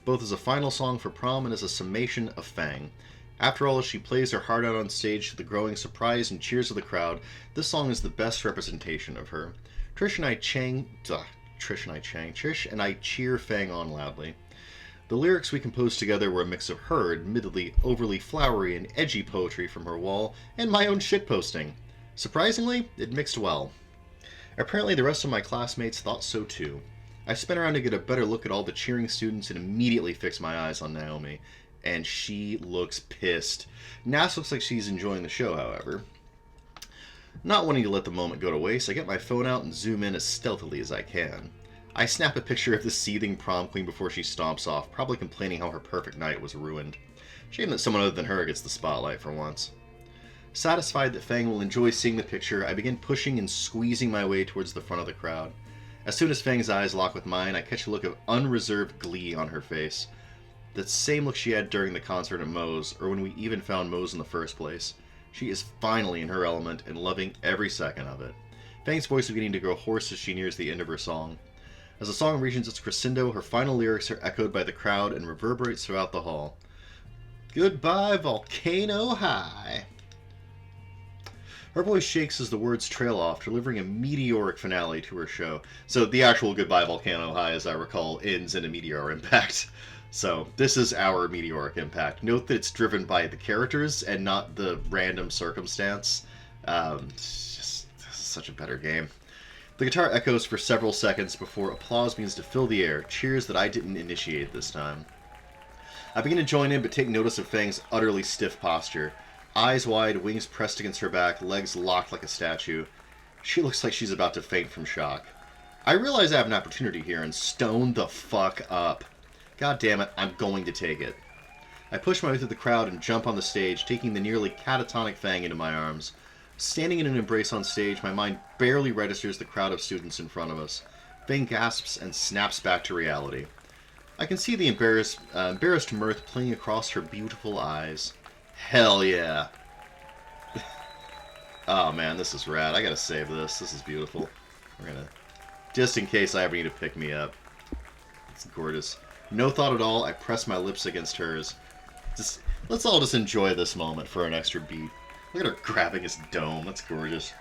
Both as a final song for prom and as a summation of Fang. After all, as she plays her heart out on stage to the growing surprise and cheers of the crowd, this song is the best representation of her. Trish and I cheer Fang on loudly. The lyrics we composed together were a mix of her, admittedly overly flowery and edgy poetry from her wall, and my own shitposting. Surprisingly, it mixed well. Apparently the rest of my classmates thought so too. I spun around to get a better look at all the cheering students and immediately fixed my eyes on Naomi. And she looks pissed. Nas looks like she's enjoying the show, however. Not wanting to let the moment go to waste, I get my phone out and zoom in as stealthily as I can. I snap a picture of the seething prom queen before she stomps off, probably complaining how her perfect night was ruined. Shame that someone other than her gets the spotlight for once. Satisfied that Fang will enjoy seeing the picture, I begin pushing and squeezing my way towards the front of the crowd. As soon as Fang's eyes lock with mine, I catch a look of unreserved glee on her face. The same look she had during the concert at Moe's, or when we even found Moe's in the first place. She is finally in her element and loving every second of it. Fang's voice is beginning to grow hoarse as she nears the end of her song. As the song reaches its crescendo, her final lyrics are echoed by the crowd and reverberates throughout the hall. Goodbye, Volcano High. Her voice shakes as the words trail off, delivering a meteoric finale to her show. So the actual Goodbye, Volcano High, as I recall, ends in a meteor impact. So this is our meteoric impact. Note that it's driven by the characters and not the random circumstance. It's just such a better game. The guitar echoes for several seconds before applause begins to fill the air, cheers that I didn't initiate this time. I begin to join in but take notice of Fang's utterly stiff posture. Eyes wide, wings pressed against her back, legs locked like a statue. She looks like she's about to faint from shock. I realize I have an opportunity here and stone the fuck up. God damn it, I'm going to take it. I push my way through the crowd and jump on the stage, taking the nearly catatonic Fang into my arms. Standing in an embrace on stage, my mind barely registers the crowd of students in front of us. Fang gasps and snaps back to reality. I can see the embarrassed mirth playing across her beautiful eyes. Hell yeah. Oh man, this is rad. I gotta save this. This is beautiful. We're gonna... Just in case I ever need to pick me up. It's gorgeous. No thought at all, I press my lips against hers. Let's all just enjoy this moment for an extra beat. Look at her grabbing his dome. That's gorgeous.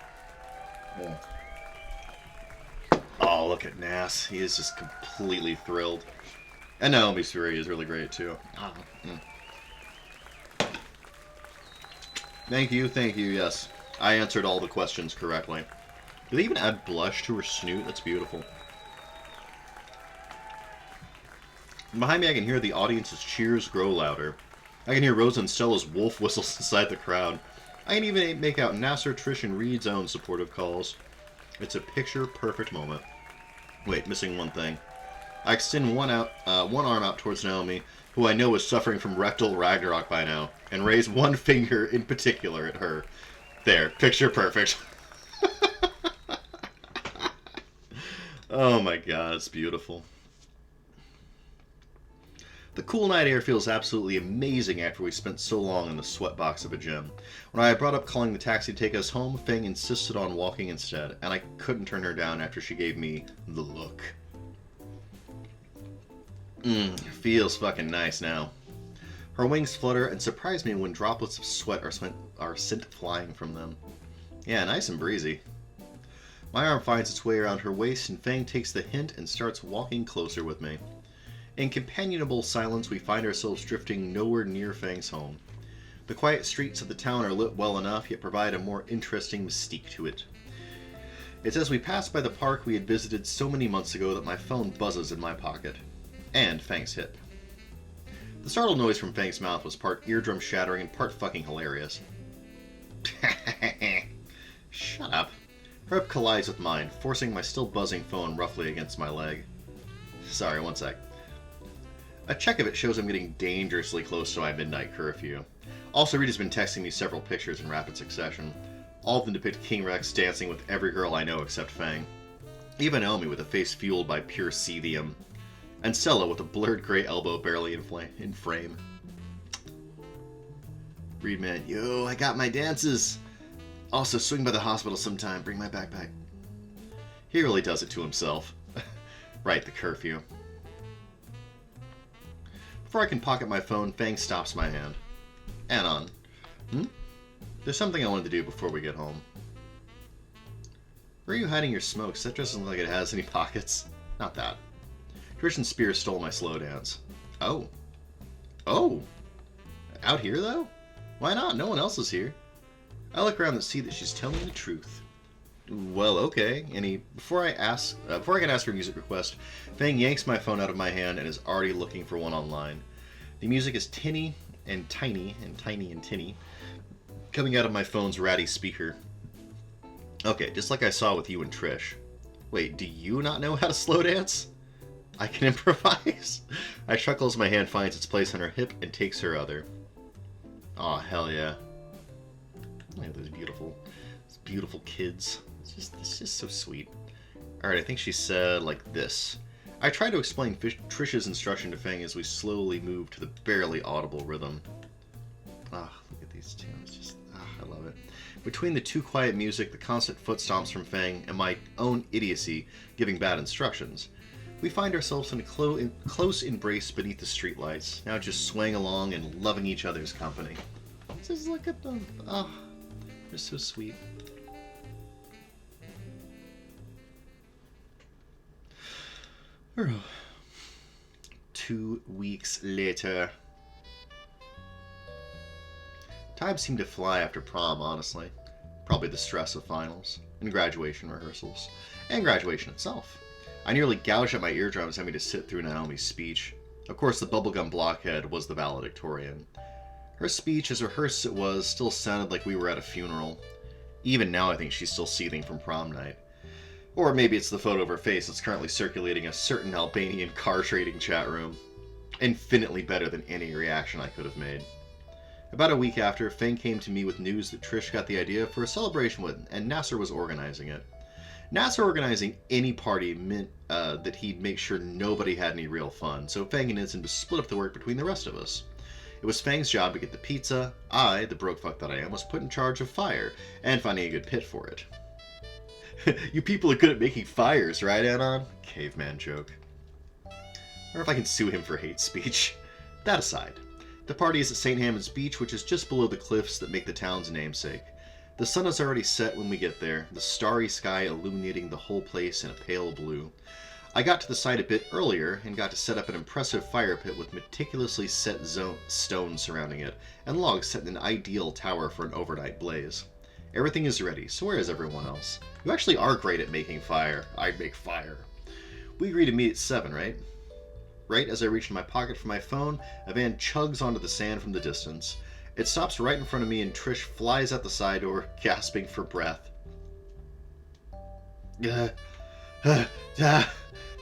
Yeah. Oh, look at Nass. He is just completely thrilled. And Naomi Suri is really great, too. Oh, Thank you, yes. I answered all the questions correctly. Did they even add blush to her snoot? That's beautiful. Behind me, I can hear the audience's cheers grow louder. I can hear Rosa and Stella's wolf whistles inside the crowd. I can even make out Nasser, Trish, and Reed's own supportive calls. It's a picture-perfect moment. Wait, missing one thing. I extend one arm out towards Naomi, who I know is suffering from rectal Ragnarok by now, and raise one finger in particular at her. There, picture perfect. Oh my god, it's beautiful. The cool night air feels absolutely amazing after we spent so long in the sweatbox of a gym. When I brought up calling the taxi to take us home, Fang insisted on walking instead, and I couldn't turn her down after she gave me the look. Feels fucking nice now. Her wings flutter and surprise me when droplets of sweat are sent flying from them. Yeah, nice and breezy. My arm finds its way around her waist, and Fang takes the hint and starts walking closer with me. In companionable silence, we find ourselves drifting nowhere near Fang's home. The quiet streets of the town are lit well enough, yet provide a more interesting mystique to it. It's as we pass by the park we had visited so many months ago that my phone buzzes in my pocket. And Fang's hit. The startled noise from Fang's mouth was part eardrum shattering and part fucking hilarious. Shut up. Her hip collides with mine, forcing my still buzzing phone roughly against my leg. Sorry, one sec. A check of it shows I'm getting dangerously close to my midnight curfew. Also, Rita's been texting me several pictures in rapid succession. All of them depict King Rex dancing with every girl I know except Fang. Even Naomi with a face fueled by pure seethium. And Stella with a blurred gray elbow barely in frame. Reed man, yo, I got my dances! Also, swing by the hospital sometime, bring my backpack. He really does it to himself. Right, the curfew. Before I can pocket my phone, Fang stops my hand. Anon. There's something I wanted to do before we get home. Where are you hiding your smokes? That doesn't look like it has any pockets. Not that. Trish and Spear stole my slow dance. Oh. Oh! Out here, though? Why not? No one else is here. I look around and see that she's telling me the truth. Well, okay. Before I can ask her music request, Fang yanks my phone out of my hand and is already looking for one online. The music is tinny and tiny, coming out of my phone's ratty speaker. Okay, just like I saw with you and Trish. Wait, do you not know how to slow dance? I can improvise. I chuckle as my hand finds its place on her hip and takes her other. Aw, hell yeah. Look at those beautiful kids. It's just so sweet. Alright, I think she said like this. I try to explain Trish's instruction to Fang as we slowly move to the barely audible rhythm. Ah, look at these tunes. I love it. Between the too quiet music, the constant foot stomps from Fang, and my own idiocy giving bad instructions, we find ourselves in a close embrace beneath the streetlights, now just swaying along and loving each other's company. Just look at them. Ah, they're so sweet. Oh. 2 weeks later. Time seemed to fly after prom, honestly. Probably the stress of finals, and graduation rehearsals, and graduation itself. I nearly gouged at my eardrums having to sit through Naomi's speech. Of course, the bubblegum blockhead was the valedictorian. Her speech, as rehearsed it was, still sounded like we were at a funeral. Even now I think she's still seething from prom night. Or maybe it's the photo of her face that's currently circulating a certain Albanian car trading chat room. Infinitely better than any reaction I could have made. About a week after, Fang came to me with news that Trish got the idea for a celebration and Nasser was organizing it. Nasser organizing any party meant that he'd make sure nobody had any real fun, so Fang and Instant just split up the work between the rest of us. It was Fang's job to get the pizza. I, the broke fuck that I am, was put in charge of fire and finding a good pit for it. You people are good at making fires, right, Anon? Caveman joke. Or if I can sue him for hate speech. That aside, the party is at St. Hammond's Beach, which is just below the cliffs that make the town's namesake. The sun is already set when we get there, the starry sky illuminating the whole place in a pale blue. I got to the site a bit earlier and got to set up an impressive fire pit with meticulously set stones surrounding it, and logs set in an ideal tower for an overnight blaze. Everything is ready, so where is everyone else? You actually are great at making fire. I'd make fire. We agreed to meet at 7, right? Right as I reach in my pocket for my phone, a van chugs onto the sand from the distance. It stops right in front of me and Trish flies out the side door, gasping for breath.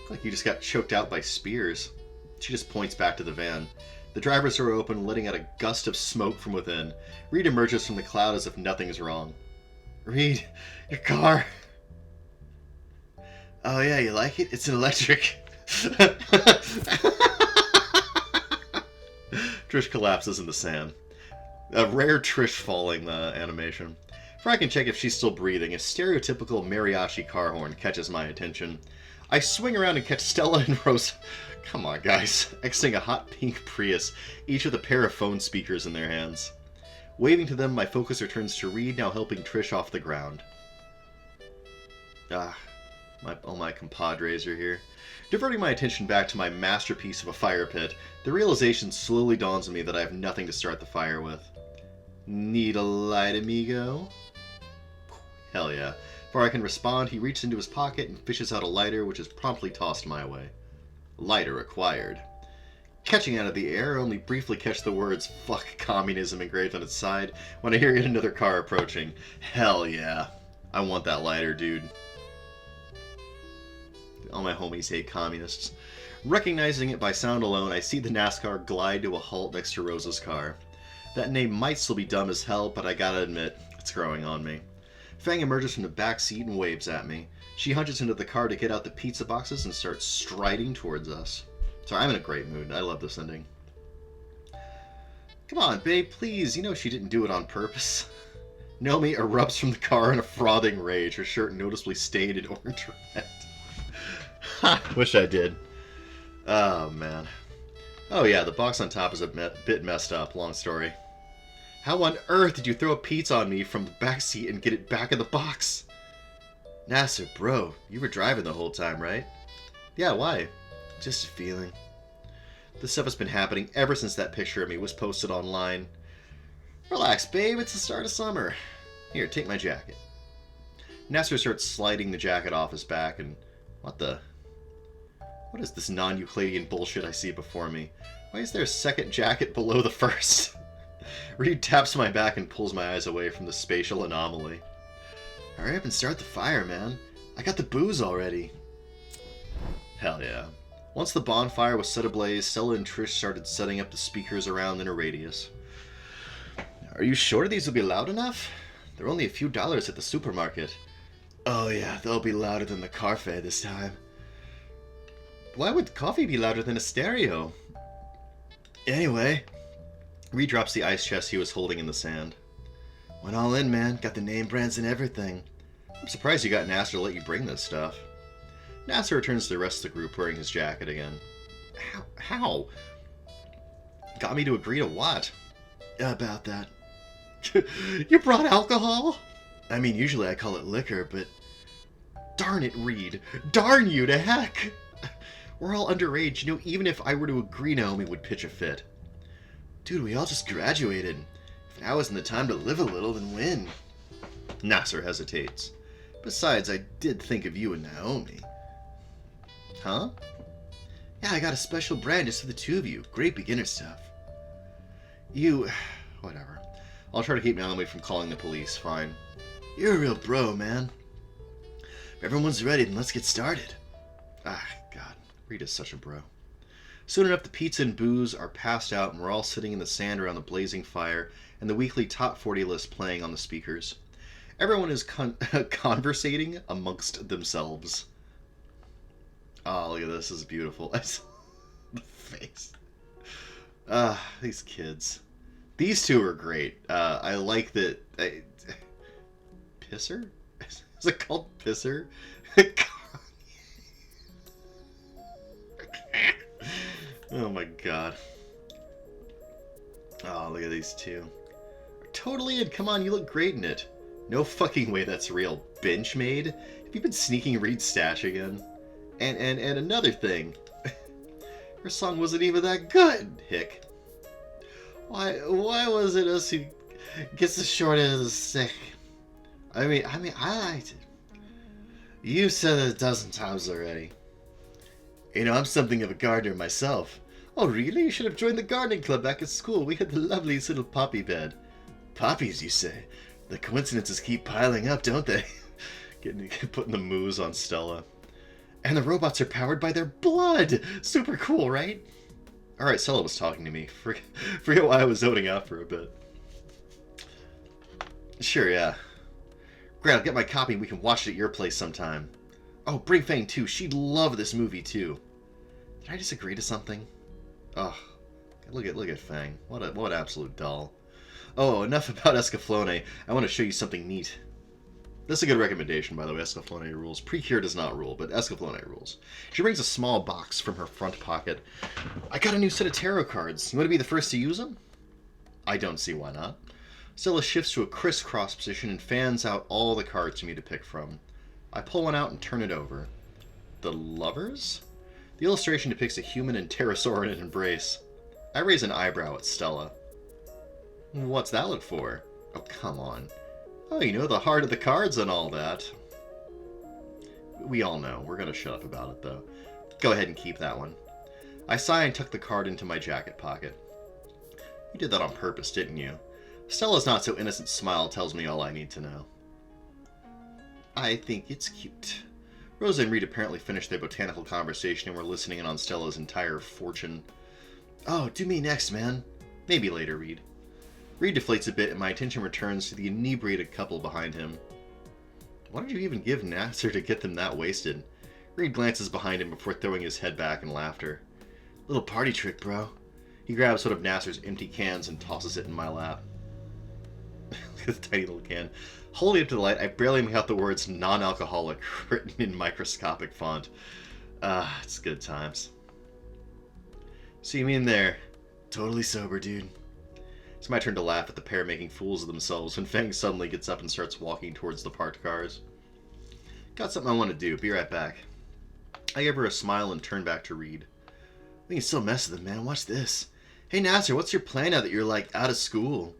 Like you just got choked out by spears. She just points back to the van. The driver's door open, letting out a gust of smoke from within. Reed emerges from the cloud as if nothing's wrong. Reed, your car. Oh yeah, you like it? It's an electric. Trish collapses in the sand. A rare Trish falling animation. Before I can check if she's still breathing, a stereotypical mariachi car horn catches my attention. I swing around and catch Stella and Rose. Come on, guys. Exiting a hot pink Prius, each with a pair of phone speakers in their hands. Waving to them, my focus returns to Reed, now helping Trish off the ground. All my compadres are here. Diverting my attention back to my masterpiece of a fire pit, the realization slowly dawns on me that I have nothing to start the fire with. Need a light, amigo? Hell yeah. Before I can respond, he reaches into his pocket and fishes out a lighter, which is promptly tossed my way. Lighter acquired. Catching out of the air, I only briefly catch the words "fuck communism" engraved on its side when I hear yet another car approaching. Hell yeah. I want that lighter, dude. All my homies hate communists. Recognizing it by sound alone, I see the NASCAR glide to a halt next to Rosa's car. That name might still be dumb as hell, but I gotta admit, it's growing on me. Fang emerges from the back seat and waves at me. She hunches into the car to get out the pizza boxes and starts striding towards us. Sorry, I'm in a great mood. I love this ending. Come on, babe, please. You know she didn't do it on purpose. Nomi erupts from the car in a frothing rage, her shirt noticeably stained in orange red. Ha! Wish I did. Oh, man. Oh, yeah, the box on top is a bit messed up. Long story. How on earth did you throw a pizza on me from the back seat and get it back in the box? Nasser, bro, you were driving the whole time, right? Yeah, why? Just a feeling. This stuff has been happening ever since that picture of me was posted online. Relax, babe, it's the start of summer. Here, take my jacket. Nasser starts sliding the jacket off his back and... What is this non-Euclidean bullshit I see before me? Why is there a second jacket below the first? Reed taps my back and pulls my eyes away from the spatial anomaly. Hurry up and start the fire, man. I got the booze already. Hell yeah. Once the bonfire was set ablaze, Stella and Trish started setting up the speakers around in a radius. Are you sure these will be loud enough? They're only a few dollars at the supermarket. Oh yeah, they'll be louder than the car fair this time. Why would coffee be louder than a stereo? Anyway... Reed drops the ice chest he was holding in the sand. Went all in, man. Got the name brands and everything. I'm surprised you got Nasser to let you bring this stuff. Nasser returns to the rest of the group wearing his jacket again. How? Got me to agree to what? About that. You brought alcohol? I mean, usually I call it liquor, but... Darn it, Reed. Darn you to heck! We're all underage. You know, even if I were to agree, Naomi would pitch a fit. Dude, we all just graduated. If now isn't the time to live a little, then win. Nasser hesitates. Besides, I did think of you and Naomi. Huh? Yeah, I got a special brand just for the two of you. Great beginner stuff. You... whatever. I'll try to keep Naomi from calling the police, fine. You're a real bro, man. If everyone's ready, then let's get started. Ah, God. Reed is such a bro. Soon enough, the pizza and booze are passed out, and we're all sitting in the sand around the blazing fire, and the weekly top 40 list playing on the speakers. Everyone is conversating amongst themselves. Oh, look at this. This is beautiful. The face. These kids. These two are great. I like that. Pisser? Is it called Pisser? Oh my god. Oh, look at these two. Totally in. Come on, you look great in it. No fucking way that's real. Benchmade? Have you been sneaking Reed's stash again? And another thing. Her song wasn't even that good, Hick. Why was it us who gets the short end of the stick? I mean, I liked it. You said it a dozen times already. You know, I'm something of a gardener myself. Oh, really? You should have joined the gardening club back at school. We had the loveliest little poppy bed. Poppies, you say? The coincidences keep piling up, don't they? Putting the moose on Stella. And the robots are powered by their blood! Super cool, right? Alright, Stella was talking to me. Forget why I was zoning out for a bit. Sure, yeah. Great, I'll get my copy and we can watch it at your place sometime. Oh, bring Fang too. She'd love this movie too. Did I just agree to something? Oh, look at Fang. What absolute doll. Oh, enough about Escaflowne. I want to show you something neat. This is a good recommendation, by the way. Escaflowne rules. Precure does not rule, but Escaflowne rules. She brings a small box from her front pocket. I got a new set of tarot cards. You want to be the first to use them? I don't see why not. Stella shifts to a crisscross position and fans out all the cards for me to pick from. I pull one out and turn it over. The Lovers? The illustration depicts a human and pterosaur in an embrace. I raise an eyebrow at Stella. What's that look for? Oh, come on. Oh, you know, the heart of the cards and all that. We all know. We're going to shut up about it, though. Go ahead and keep that one. I sigh and tuck the card into my jacket pocket. You did that on purpose, didn't you? Stella's not-so-innocent smile tells me all I need to know. I think it's cute. Rosa and Reed apparently finished their botanical conversation and were listening in on Stella's entire fortune. Oh, do me next, man. Maybe later, Reed. Reed deflates a bit and my attention returns to the inebriated couple behind him. Why did you even give Nasser to get them that wasted? Reed glances behind him before throwing his head back in laughter. Little party trick, bro. He grabs one of Nasser's empty cans and tosses it in my lap. This tiny little can. Holding it to the light, I barely make out the words non-alcoholic written in microscopic font. It's good times. See me in there. Totally sober, dude. It's my turn to laugh at the pair making fools of themselves when Fang suddenly gets up and starts walking towards the parked cars. Got something I want to do. Be right back. I give her a smile and turn back to Reed. We can still mess with them, man. Watch this. Hey, Nasser, what's your plan now that you're, like, out of school?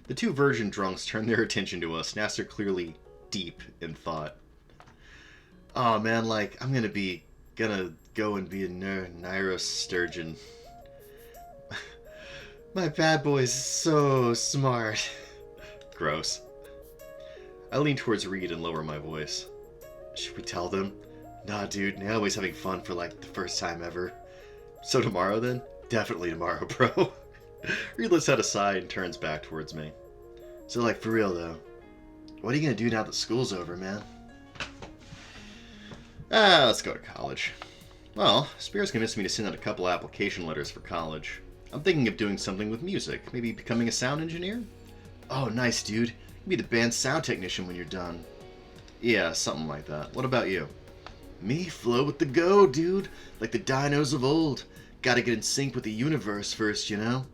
The two virgin drunks turn their attention to us, Nasser clearly deep in thought. Oh, man, like, I'm gonna go and be a neurosturgeon. My bad boy's so smart. Gross. I lean towards Reed and lower my voice. Should we tell them? Nah, dude, Naomi's having fun for, like, the first time ever. So tomorrow, then? Definitely tomorrow, bro. Reed lets out a sigh and turns back towards me. So, like, for real, though, what are you gonna do now that school's over, man? Let's go to college. Well, Spears convinced me to send out a couple application letters for college. I'm thinking of doing something with music. Maybe becoming a sound engineer? Oh, nice, dude. You can be the band's sound technician when you're done. Yeah, something like that. What about you? Me? Flow with the go, dude. Like the dinos of old. Gotta get in sync with the universe first, you know?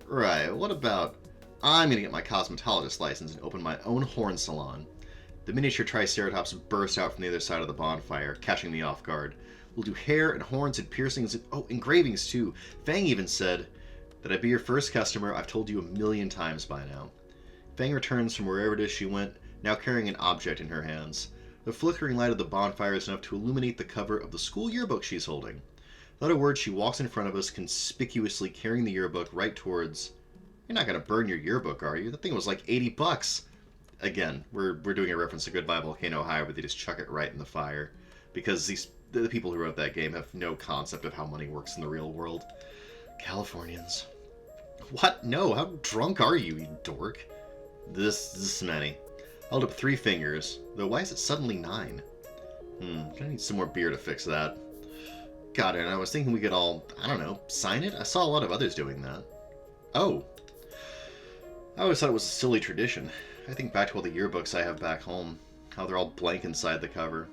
Right, what about... I'm gonna get my cosmetologist license and open my own horn salon. The miniature Triceratops burst out from the other side of the bonfire, catching me off guard. We'll do hair and horns and piercings and, oh, engravings too. Fang even said that I'd be your first customer. I've told you 1,000,000 times by now. Fang returns from wherever it is she went, now carrying an object in her hands. The flickering light of the bonfire is enough to illuminate the cover of the school yearbook she's holding. Without a word, she walks in front of us, conspicuously carrying the yearbook right towards... You're not going to burn your yearbook, are you? That thing was like $80. Again, we're doing a reference to Goodbye Volcano High, where they just chuck it right in the fire. because the people who wrote that game have no concept of how money works in the real world. Californians. What? No, how drunk are you, you dork? This many. I held up 3 fingers, though why is it suddenly 9? Gonna need some more beer to fix that. Got it, and I was thinking we could all, I don't know, sign it? I saw a lot of others doing that. Oh. I always thought it was a silly tradition. I think back to all the yearbooks I have back home, how they're all blank inside the cover.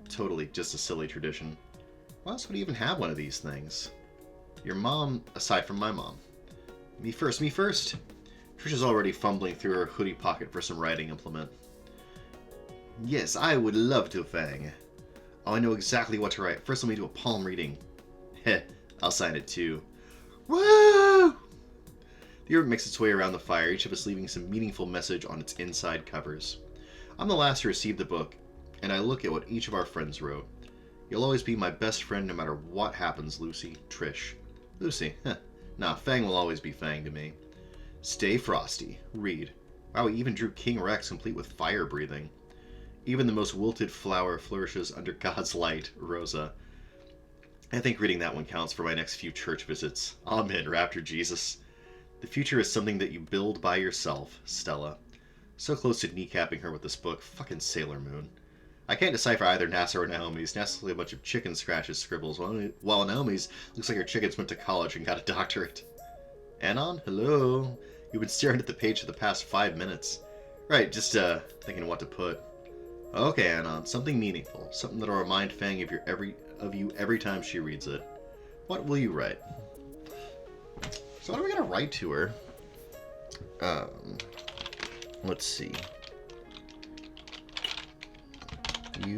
Totally just a silly tradition. Why else would you even have one of these things? Your mom, aside from my mom. Me first, me first! Trisha's already fumbling through her hoodie pocket for some writing implement. Yes, I would love to, Fang. Oh, I know exactly what to write. First let me do a palm reading. Heh, I'll sign it too. Woo! The yearbook makes its way around the fire, each of us leaving some meaningful message on its inside covers. I'm the last to receive the book, and I look at what each of our friends wrote. You'll always be my best friend no matter what happens, Lucy. Trish. Lucy? Heh. Nah, Fang will always be Fang to me. Stay frosty. Read. Wow, he even drew King Rex complete with fire breathing. Even the most wilted flower flourishes under God's light, Rosa. I think reading that one counts for my next few church visits. Amen, Raptor Jesus. The future is something that you build by yourself, Stella. So close to kneecapping her with this book. Fucking Sailor Moon. I can't decipher either NASA or Naomi's. NASA's a bunch of chicken scratches scribbles, while Naomi's looks like her chickens went to college and got a doctorate. Anon? Hello? You've been staring at the page for the past 5 minutes. Right, just thinking what to put. Okay, Anon, something meaningful. Something that'll remind Fang of you every time she reads it. What will you write? So what are we going to write to her? Let's see. You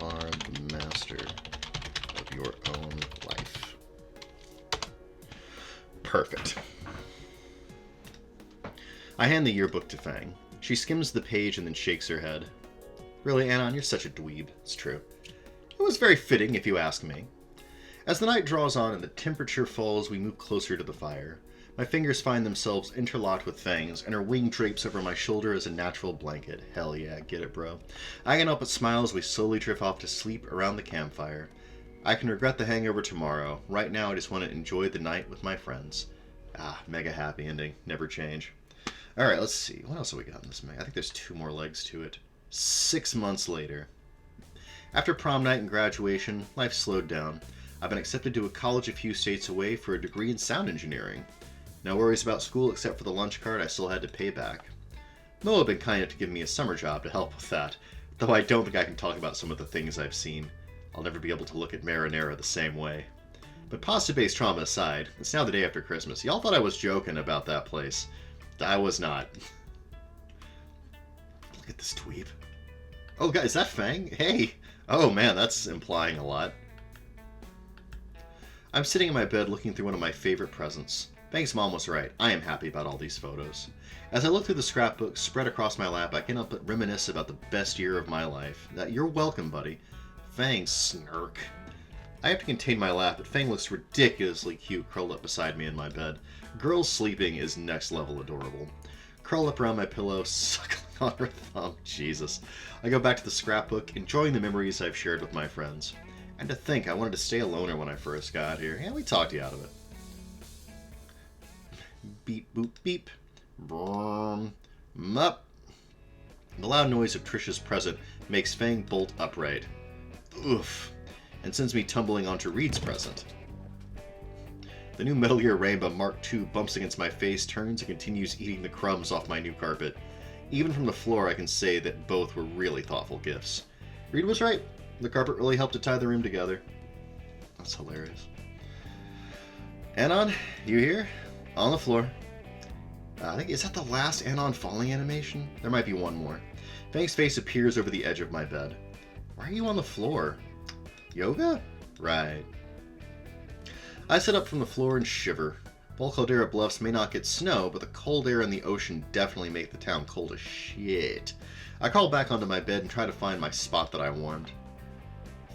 are the master of your own life. Perfect. I hand the yearbook to Fang. She skims the page and then shakes her head. Really, Anon, you're such a dweeb. It's true. It was very fitting, if you ask me. As the night draws on and the temperature falls, we move closer to the fire. My fingers find themselves interlocked with Fang's, and her wing drapes over my shoulder as a natural blanket. Hell yeah, get it, bro. I can help but smile as we slowly drift off to sleep around the campfire. I can regret the hangover tomorrow. Right now, I just want to enjoy the night with my friends. Ah, mega happy ending. Never change. Alright, let's see. What else have we got in this mega? I think there's 2 more legs to it. 6 months later. After prom night and graduation, life slowed down. I've been accepted to a college a few states away for a degree in sound engineering. No worries about school except for the lunch card I still had to pay back. Mo had been kind enough to give me a summer job to help with that, though I don't think I can talk about some of the things I've seen. I'll never be able to look at Marinara the same way. But positive-based trauma aside, it's now the day after Christmas. Y'all thought I was joking about that place. I was not. Look at this dweeb. Oh, guys, is that Fang? Hey! Oh, man, that's implying a lot. I'm sitting in my bed looking through one of my favorite presents. Fang's mom was right. I am happy about all these photos. As I look through the scrapbook spread across my lap, I can't help but reminisce about the best year of my life. You're welcome, buddy. Fang, snark. I have to contain my laugh, but Fang looks ridiculously cute curled up beside me in my bed. Girl sleeping is next level adorable. Curl up around my pillow, suckling on her thumb. Jesus. I go back to the scrapbook, enjoying the memories I've shared with my friends. And to think, I wanted to stay a loner when I first got here. Yeah, we talked you out of it. Beep, boop, beep. Brum. Mup. The loud noise of Trisha's present makes Fang bolt upright. Oof. And sends me tumbling onto Reed's present. The new Metal Gear Rainbow Mark II bumps against my face, turns, and continues eating the crumbs off my new carpet. Even from the floor, I can say that both were really thoughtful gifts. Reed was right. The carpet really helped to tie the room together. That's hilarious. Anon, you here? On the floor. I think, is that the last Anon falling animation? There might be one more. Fang's face appears over the edge of my bed. Why are you on the floor? Yoga? Right. I sit up from the floor and shiver. Bol Caldera Bluffs may not get snow, but the cold air and the ocean definitely make the town cold as shit. I crawl back onto my bed and try to find my spot that I warmed.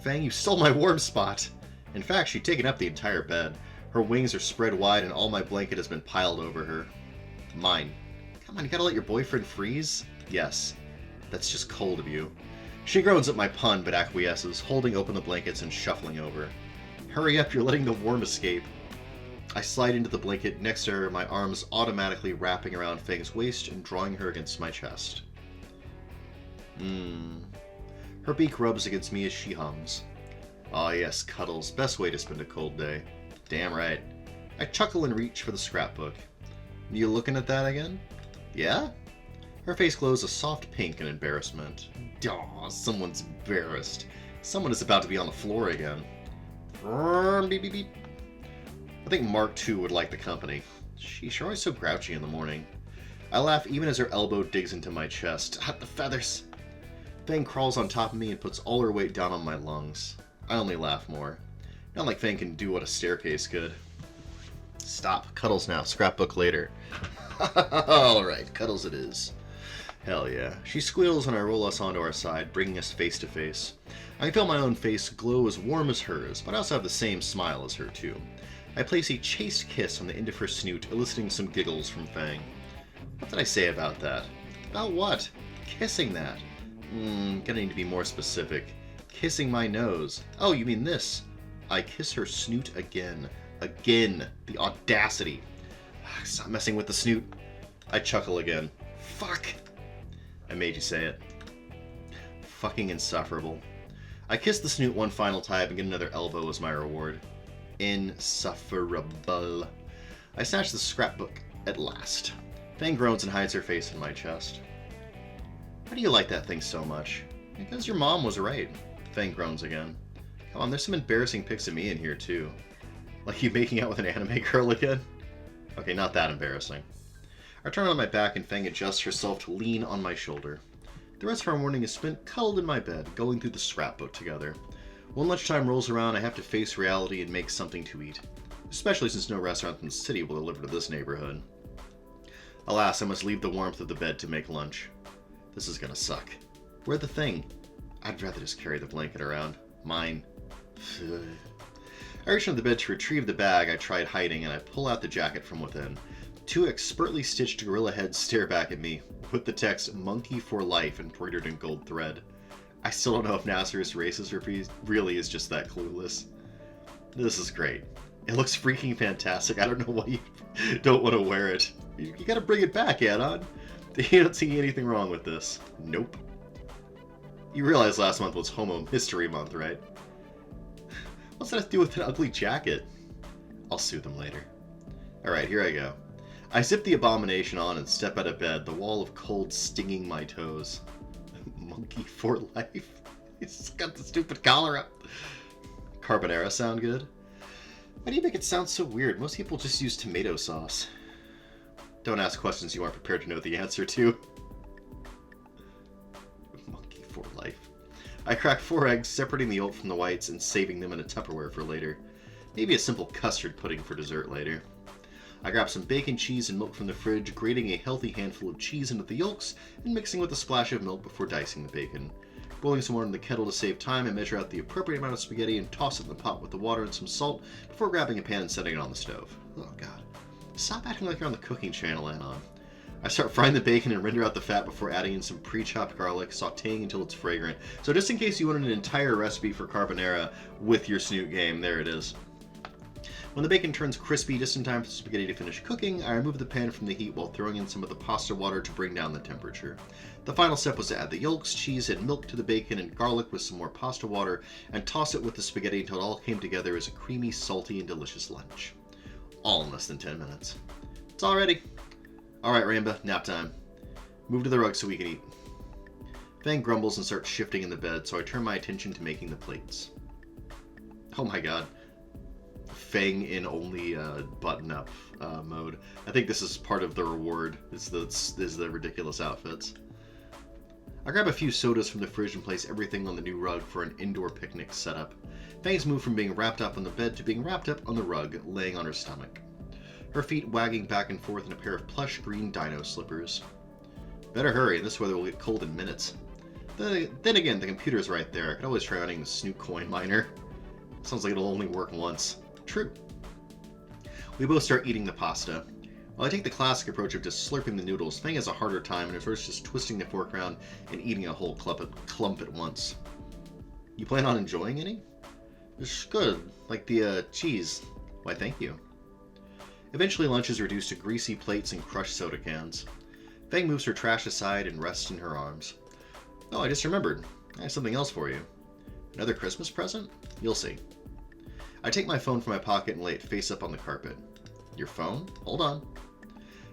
Fang, you stole my warm spot! In fact, she'd taken up the entire bed. Her wings are spread wide and all my blanket has been piled over her. Mine. Come on, you gotta let your boyfriend freeze? Yes. That's just cold of you. She groans at my pun, but acquiesces, holding open the blankets and shuffling over. Hurry up, you're letting the worm escape. I slide into the blanket next to her, my arms automatically wrapping around Fang's waist and drawing her against my chest. Her beak rubs against me as she hums. Ah yes, cuddles, best way to spend a cold day. Damn right. I chuckle and reach for the scrapbook. You looking at that again? Yeah? Her face glows a soft pink in embarrassment. Aw, someone's embarrassed. Someone is about to be on the floor again. Beep, beep, beep. I think Mark too would like the company. She's always so grouchy in the morning. I laugh even as her elbow digs into my chest. Ah, the feathers! Fang crawls on top of me and puts all her weight down on my lungs. I only laugh more. Not like Fang can do what a staircase could. Stop. Cuddles now. Scrapbook later. Alright, cuddles it is. Hell yeah. She squeals and I roll us onto our side, bringing us face to face. I feel my own face glow as warm as hers, but I also have the same smile as her too. I place a chaste kiss on the end of her snoot, eliciting some giggles from Fang. What did I say about that? About what? Kissing that. Gonna need to be more specific. Kissing my nose. Oh, you mean this? I kiss her snoot again. Again. The audacity. Stop messing with the snoot. I chuckle again. Fuck. I made you say it. Fucking insufferable. I kiss the snoot one final time and get another elbow as my reward. Insufferable. I snatch the scrapbook at last. Fang groans and hides her face in my chest. Why do you like that thing so much? Because your mom was right. Fang groans again. Come on, there's some embarrassing pics of me in here too. Like you making out with an anime girl again? Okay, not that embarrassing. I turn on my back and Fang adjusts herself to lean on my shoulder. The rest of our morning is spent cuddled in my bed, going through the scrapbook together. When lunchtime rolls around, I have to face reality and make something to eat. Especially since no restaurant in the city will deliver to this neighborhood. Alas, I must leave the warmth of the bed to make lunch. This is gonna suck. Where'd the thing? I'd rather just carry the blanket around. Mine. I reach under the bed to retrieve the bag I tried hiding, and I pull out the jacket from within. Two expertly stitched gorilla heads stare back at me, with the text "Monkey for Life" embroidered in gold thread. I still don't know if Nasser's racist really is just that clueless. This is great. It looks freaking fantastic. I don't know why you don't want to wear it. You gotta bring it back, Anon. You don't see anything wrong with this. Nope. You realize last month was Homo History Month, right? What's that have to do with an ugly jacket? I'll sue them later. Alright, here I go. I zip the abomination on and step out of bed, the wall of cold stinging my toes. Monkey for life. He's got the stupid collar up. Carbonara sound good? Why do you make it sound so weird? Most people just use tomato sauce. Don't ask questions you aren't prepared to know the answer to. Monkey for life. I crack 4 eggs, separating the yolk from the whites and saving them in a Tupperware for later. Maybe a simple custard pudding for dessert later. I grab some bacon, cheese, and milk from the fridge, grating a healthy handful of cheese into the yolks and mixing with a splash of milk before dicing the bacon. Boiling some water in the kettle to save time, I measure out the appropriate amount of spaghetti and toss it in the pot with the water and some salt before grabbing a pan and setting it on the stove. Oh god. Stop acting like you're on the cooking channel, Anon. I start frying the bacon and render out the fat before adding in some pre-chopped garlic, sauteing until it's fragrant. So just in case you wanted an entire recipe for carbonara with your Snoot game, there it is. When the bacon turns crispy just in time for the spaghetti to finish cooking, I remove the pan from the heat while throwing in some of the pasta water to bring down the temperature. The final step was to add the yolks, cheese, and milk to the bacon and garlic with some more pasta water, and toss it with the spaghetti until it all came together as a creamy, salty, and delicious lunch. All in less than 10 minutes. It's all ready. Alright, Ramba, nap time. Move to the rug so we can eat. Fang grumbles and starts shifting in the bed, so I turn my attention to making the plates. Oh my god. Fang in only button-up mode. I think this is part of the reward, is the ridiculous outfits. I grab a few sodas from the fridge and place everything on the new rug for an indoor picnic setup. Fang's moved from being wrapped up on the bed to being wrapped up on the rug, laying on her stomach. Her feet wagging back and forth in a pair of plush green dino slippers. Better hurry, this weather will get cold in minutes. Then again, the computer's right there. I could always try running the Snoot coin miner. Sounds like it'll only work once. True. We both start eating the pasta. While I take the classic approach of just slurping the noodles, Fang has a harder time and prefers just twisting the fork around and eating a whole clump at once. You plan on enjoying any? It's good, like the cheese. Why, thank you. Eventually, lunch is reduced to greasy plates and crushed soda cans. Fang moves her trash aside and rests in her arms. Oh, I just remembered. I have something else for you. Another Christmas present? You'll see. I take my phone from my pocket and lay it face up on the carpet. Your phone? Hold on.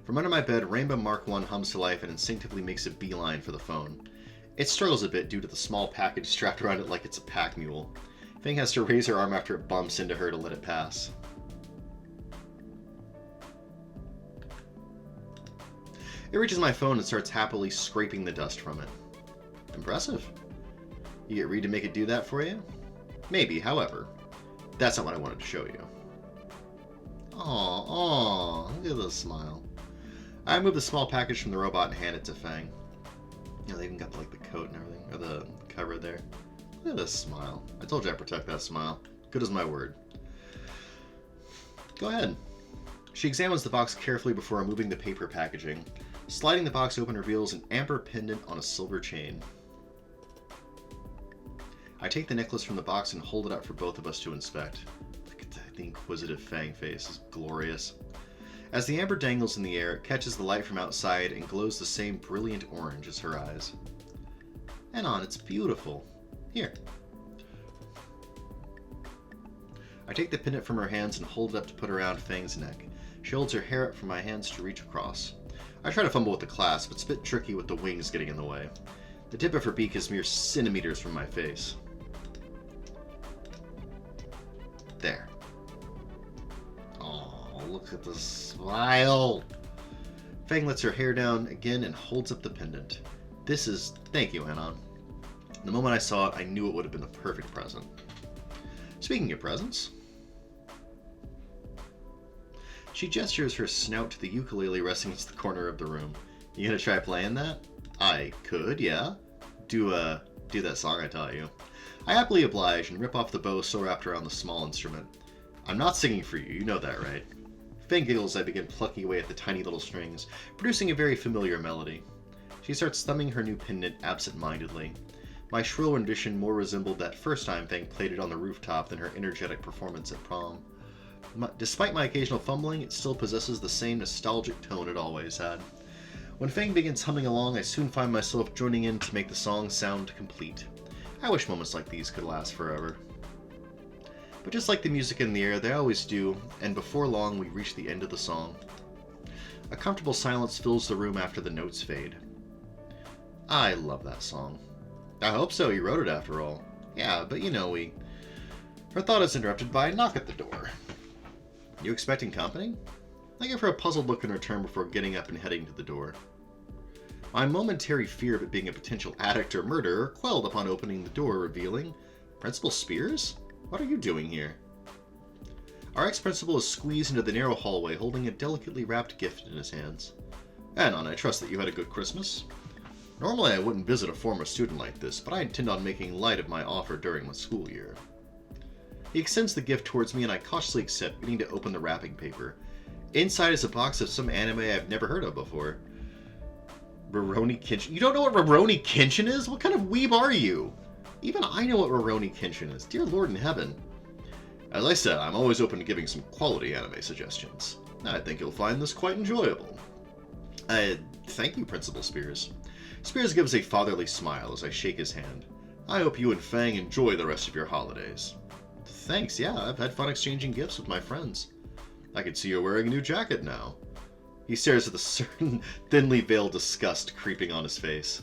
From under my bed, Rainbow Mark I hums to life and instinctively makes a beeline for the phone. It struggles a bit due to the small package strapped around it like it's a pack mule. Fang has to raise her arm after it bumps into her to let it pass. It reaches my phone and starts happily scraping the dust from it. Impressive. You get Reed to make it do that for you? Maybe, however. That's not what I wanted to show you. Aww, look at this smile. I move the small package from the robot and hand it to Fang. You know, they even got like the coat and everything, or the cover there. Look at this smile. I told you I'd protect that smile. Good as my word. Go ahead. She examines the box carefully before removing the paper packaging. Sliding the box open reveals an amber pendant on a silver chain. I take the necklace from the box and hold it up for both of us to inspect. Look at that, the inquisitive Fang face. It's glorious. As the amber dangles in the air, it catches the light from outside and glows the same brilliant orange as her eyes. Anon, it's beautiful. Here. I take the pendant from her hands and hold it up to put around Fang's neck. She holds her hair up for my hands to reach across. I try to fumble with the clasp, but it's a bit tricky with the wings getting in the way. The tip of her beak is mere centimeters from my face. There. Oh, look at the smile. Fang lets her hair down again and holds up the pendant. This is... Thank you, Anon. The moment I saw it, I knew it would have been the perfect present. Speaking of presents... She gestures her snout to the ukulele resting against the corner of the room. You gonna try playing that? I could, yeah. Do that song I taught you. I happily oblige and rip off the bow still wrapped around the small instrument. I'm not singing for you, you know that, right? Fang giggles as I begin plucking away at the tiny little strings, producing a very familiar melody. She starts thumbing her new pendant absent-mindedly. My shrill rendition more resembled that first time Fang played it on the rooftop than her energetic performance at prom. Despite my occasional fumbling, it still possesses the same nostalgic tone it always had. When Fang begins humming along, I soon find myself joining in to make the song sound complete. I wish moments like these could last forever. But just like the music in the air, they always do, and before long we reach the end of the song. A comfortable silence fills the room after the notes fade. I love that song. I hope so, you wrote it after all. Yeah, but you know, Her thought is interrupted by a knock at the door. You expecting company? I give her a puzzled look in return before getting up and heading to the door. My momentary fear of it being a potential addict or murderer quelled upon opening the door, revealing... Principal Spears? What are you doing here? Our ex-principal is squeezed into the narrow hallway, holding a delicately wrapped gift in his hands. Anon, I trust that you had a good Christmas. Normally I wouldn't visit a former student like this, but I intend on making light of my offer during the school year. He extends the gift towards me and I cautiously accept, beginning to open the wrapping paper. Inside is a box of some anime I've never heard of before. Rurouni Kenshin. You don't know what Rurouni Kenshin is? What kind of weeb are you? Even I know what Rurouni Kenshin is. Dear Lord in heaven. As I said, I'm always open to giving some quality anime suggestions. I think you'll find this quite enjoyable. Thank you, Principal Spears. Spears gives a fatherly smile as I shake his hand. I hope you and Fang enjoy the rest of your holidays. Thanks, yeah, I've had fun exchanging gifts with my friends. I can see you're wearing a new jacket now. He stares with a certain thinly veiled disgust creeping on his face.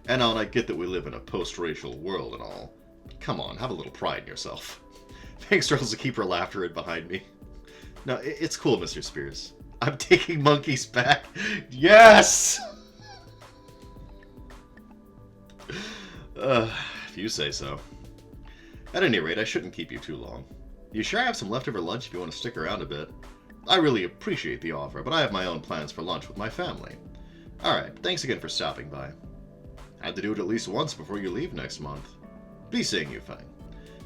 Anon, I get that we live in a post-racial world and all, but come on, have a little pride in yourself. Fang struggles to keep her laughter in behind me. No, it's cool, Mr. Spears. I'm taking monkeys back. Yes! If you say so. At any rate, I shouldn't keep you too long. You sure I have some leftover lunch if you want to stick around a bit? I really appreciate the offer, but I have my own plans for lunch with my family. Alright, thanks again for stopping by. Had to do it at least once before you leave next month. Be seeing you, Fang.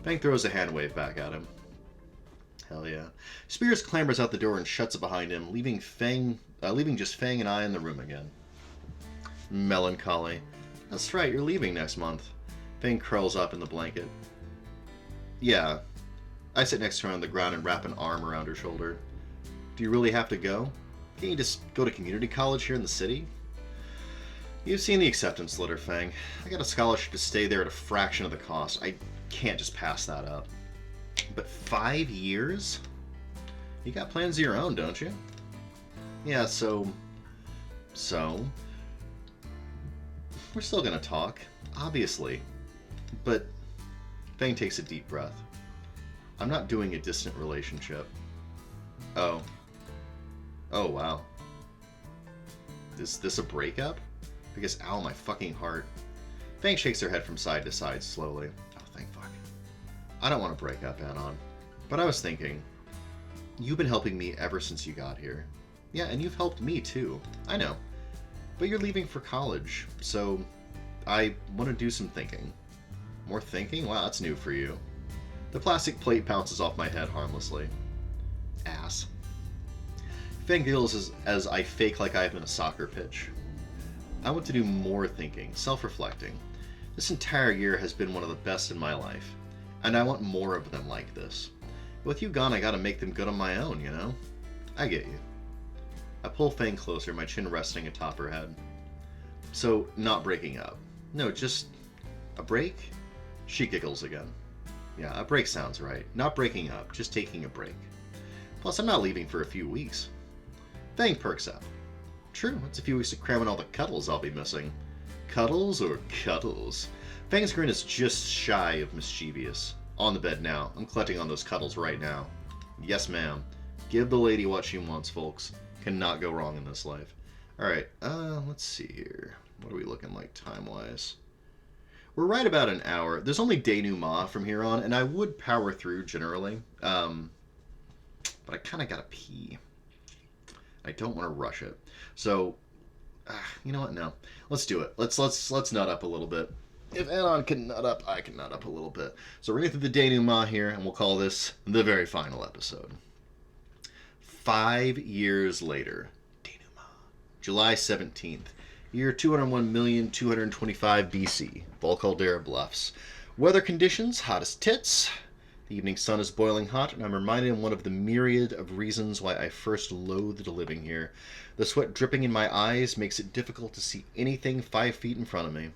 Fang throws a hand wave back at him. Hell yeah. Spears clambers out the door and shuts it behind him, leaving just Fang and I in the room again. Melancholy. That's right, you're leaving next month. Fang curls up in the blanket. Yeah. I sit next to her on the ground and wrap an arm around her shoulder. Do you really have to go? Can't you just go to community college here in the city? You've seen the acceptance letter, Fang. I got a scholarship to stay there at a fraction of the cost. I can't just pass that up. But 5 years? You got plans of your own, don't you? Yeah, so... We're still gonna talk, obviously. But... Fang takes a deep breath. I'm not doing a distant relationship. Oh. Oh, wow. Is this a breakup? Because, ow, my fucking heart. Fang shakes her head from side to side slowly. Oh, thank fuck. I don't want to break up, Anon. But I was thinking, you've been helping me ever since you got here. Yeah, and you've helped me too. I know. But you're leaving for college, so I want to do some thinking. More thinking? Wow, that's new for you. The plastic plate bounces off my head harmlessly. Ass. Fang giggles as I fake like I've been a soccer pitch. I want to do more thinking, self-reflecting. This entire year has been one of the best in my life, and I want more of them like this. With you gone, I gotta make them good on my own, you know? I get you. I pull Fang closer, my chin resting atop her head. So, not breaking up. No, just a break? She giggles again. Yeah, a break sounds right. Not breaking up, just taking a break. Plus, I'm not leaving for a few weeks. Fang perks up. True, it's a few weeks of cramming all the cuddles I'll be missing. Cuddles or cuddles? Fang's grin is just shy of mischievous. On the bed now. I'm collecting on those cuddles right now. Yes, ma'am. Give the lady what she wants, folks. Cannot go wrong in this life. Alright, let's see here. What are we looking like time-wise? We're right about an hour. There's only denouement from here on, and I would power through generally. But I kind of gotta pee. I don't want to rush it. So, you know what? No. Let's do it. Let's nut up a little bit. If Anon can nut up, I can nut up a little bit. So we're going through the denouement here, and we'll call this the very final episode. 5 years later. Denouement. July 17th. Year 201,225 BC. Volcaldera Bluffs. Weather conditions, hot as tits. The evening sun is boiling hot, and I'm reminded of one of the myriad of reasons why I first loathed living here. The sweat dripping in my eyes makes it difficult to see anything 5 feet in front of me.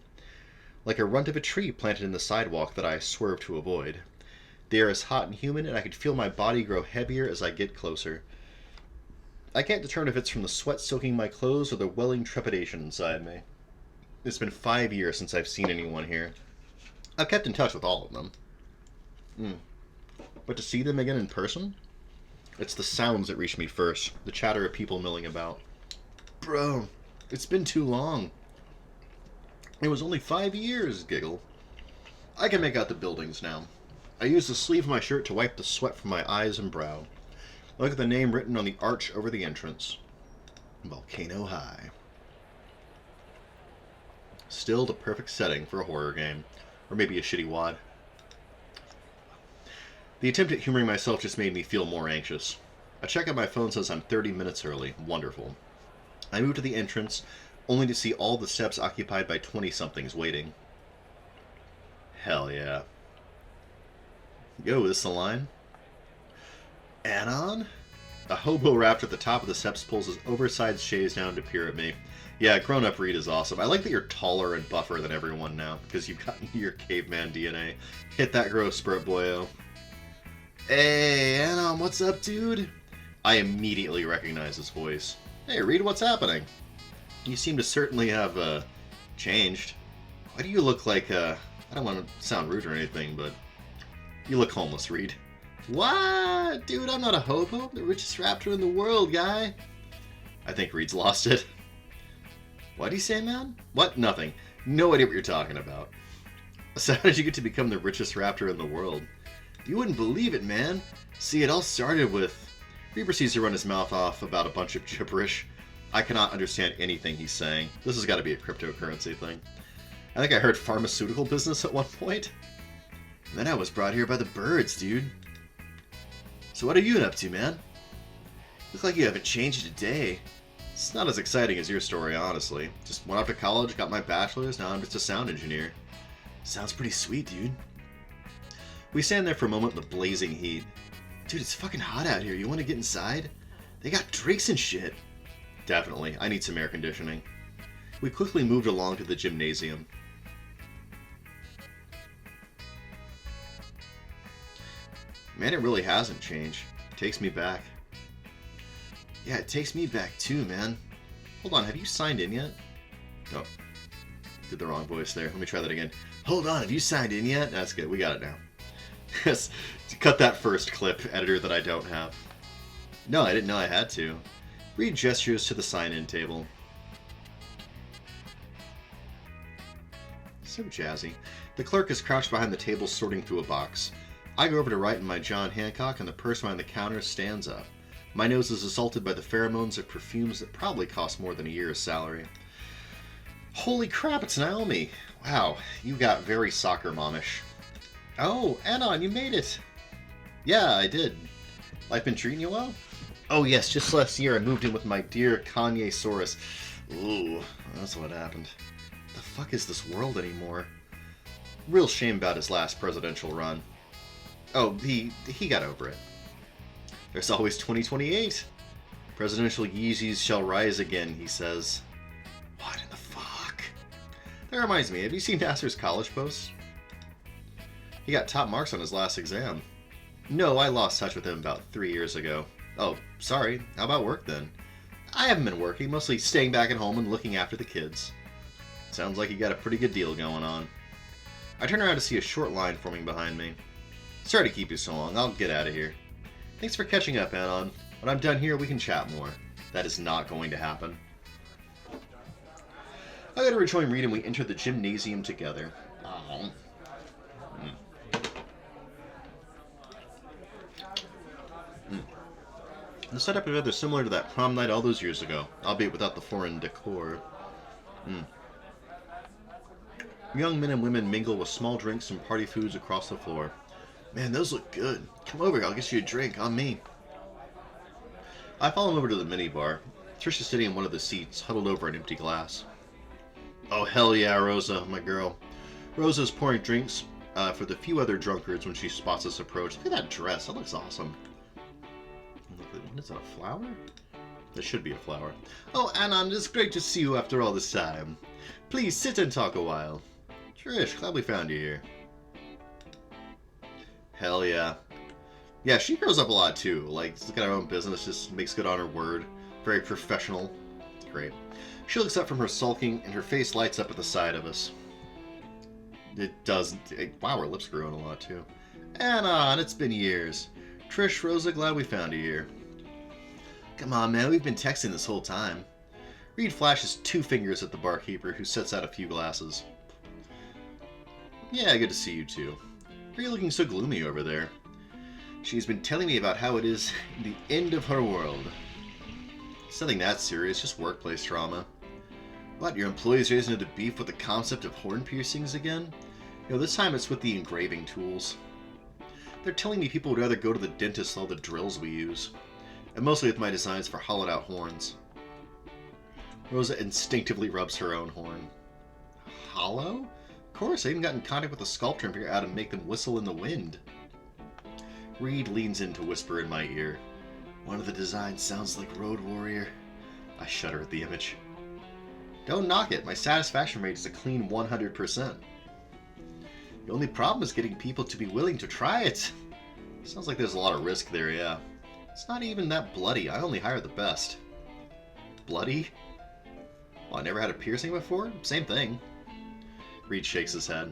Like a runt of a tree planted in the sidewalk that I swerve to avoid. The air is hot and humid, and I can feel my body grow heavier as I get closer. I can't determine if it's from the sweat soaking my clothes or the welling trepidation inside me. It's been 5 years since I've seen anyone here. I've kept in touch with all of them. But to see them again in person? It's the sounds that reach me first. The chatter of people milling about. Bro, it's been too long. It was only 5 years, giggle. I can make out the buildings now. I use the sleeve of my shirt to wipe the sweat from my eyes and brow. Look at the name written on the arch over the entrance. Volcano High. Still the perfect setting for a horror game. Or maybe a shitty wad. The attempt at humoring myself just made me feel more anxious. A check on my phone says I'm 30 minutes early. Wonderful. I move to the entrance, only to see all the steps occupied by 20-somethings waiting. Hell yeah. Yo, this the line? Anon? A hobo wrapped at the top of the steps pulls his oversized chaise down to peer at me. Yeah, grown-up Reed is awesome. I like that you're taller and buffer than everyone now, because you've got your caveman DNA. Hit that growth spurt, boyo. Hey, Anon, what's up, dude? I immediately recognize his voice. Hey, Reed, what's happening? You seem to certainly have, changed. Why do you look like, I don't want to sound rude or anything, but you look homeless, Reed. What? Dude, I'm not a hobo. I'm the richest raptor in the world, guy. I think Reed's lost it. What do you say, man? What? Nothing. No idea what you're talking about. So how did you get to become the richest raptor in the world? You wouldn't believe it, man. See, it all started with... Reed proceeds to run his mouth off about a bunch of gibberish. I cannot understand anything he's saying. This has got to be a cryptocurrency thing. I think I heard pharmaceutical business at one point. And then I was brought here by the birds, dude. So what are you up to, man? Look like you haven't changed a day. It's not as exciting as your story, honestly. Just went off to college, got my bachelor's, now I'm just a sound engineer. Sounds pretty sweet, dude. We stand there for a moment in the blazing heat. Dude, it's fucking hot out here. You want to get inside? They got drinks and shit. Definitely. I need some air conditioning. We quickly moved along to the gymnasium. Man, it really hasn't changed. It takes me back. Yeah, it takes me back too, man. Hold on, have you signed in yet? Oh, did the wrong voice there. Let me try that again. Hold on, have you signed in yet? That's good, we got it now. Yes, cut that first clip, editor that I don't have. No, I didn't know I had to. Read gestures to the sign-in table. So jazzy. The clerk is crouched behind the table sorting through a box. I go over to write in my John Hancock and the person behind the counter stands up. My nose is assaulted by the pheromones of perfumes that probably cost more than a year's salary. Holy crap, it's Naomi! Wow, you got very soccer momish. Oh, Anon, you made it! Yeah, I did. Life been treating you well? Oh yes, just last year I moved in with my dear Kanye-saurus. Ooh, that's what happened. The fuck is this world anymore? Real shame about his last presidential run. Oh, he got over it. There's always 2028. Presidential Yeezys shall rise again, he says. What in the fuck? That reminds me, have you seen Nasser's college posts? He got top marks on his last exam. No, I lost touch with him about 3 years ago. Oh, sorry. How about work then? I haven't been working, mostly staying back at home and looking after the kids. Sounds like you got a pretty good deal going on. I turn around to see a short line forming behind me. Sorry to keep you so long. I'll get out of here. Thanks for catching up, Anon. When I'm done here, we can chat more. That is not going to happen. I go to rejoin Reed and we enter the gymnasium together. Oh. The setup is rather similar to that prom night all those years ago, albeit without the foreign decor. Young men and women mingle with small drinks and party foods across the floor. Man, those look good. Come over, I'll get you a drink, on me. I follow him over to the minibar. Trish is sitting in one of the seats, huddled over an empty glass. Oh, hell yeah, Rosa, my girl. Rosa is pouring drinks for the few other drunkards when she spots us approach. Look at that dress, that looks awesome. What is that, a flower? This should be a flower. Oh, Anon, it's great to see you after all this time. Please sit and talk a while. Trish, glad we found you here. Hell yeah. Yeah, she grows up a lot too. Like, she's got her own business, just makes good on her word. Very professional. Great. She looks up from her sulking, and her face lights up at the side of us. It does. Wow, her lips are growing a lot too. Anon, it's been years. Trish, Rosa, glad we found you here. Come on, man, we've been texting this whole time. Reed flashes 2 fingers at the barkeeper, who sets out a few glasses. Yeah, good to see you too. Why are you looking so gloomy over there? She's been telling me about how it is the end of her world. It's nothing that serious, just workplace trauma. What, your employees raising into beef with the concept of horn piercings again? You know, this time it's with the engraving tools. They're telling me people would rather go to the dentist than all the drills we use. And mostly with my designs for hollowed out horns. Rosa instinctively rubs her own horn. Hollow? Of course, I even got in contact with a sculptor and figured out how to make them whistle in the wind. Reed leans in to whisper in my ear. One of the designs sounds like Road Warrior. I shudder at the image. Don't knock it, my satisfaction rate is a clean 100%. The only problem is getting people to be willing to try it. Sounds like there's a lot of risk there, yeah. It's not even that bloody, I only hire the best. Bloody? Well, I never had a piercing before? Same thing. Reed shakes his head.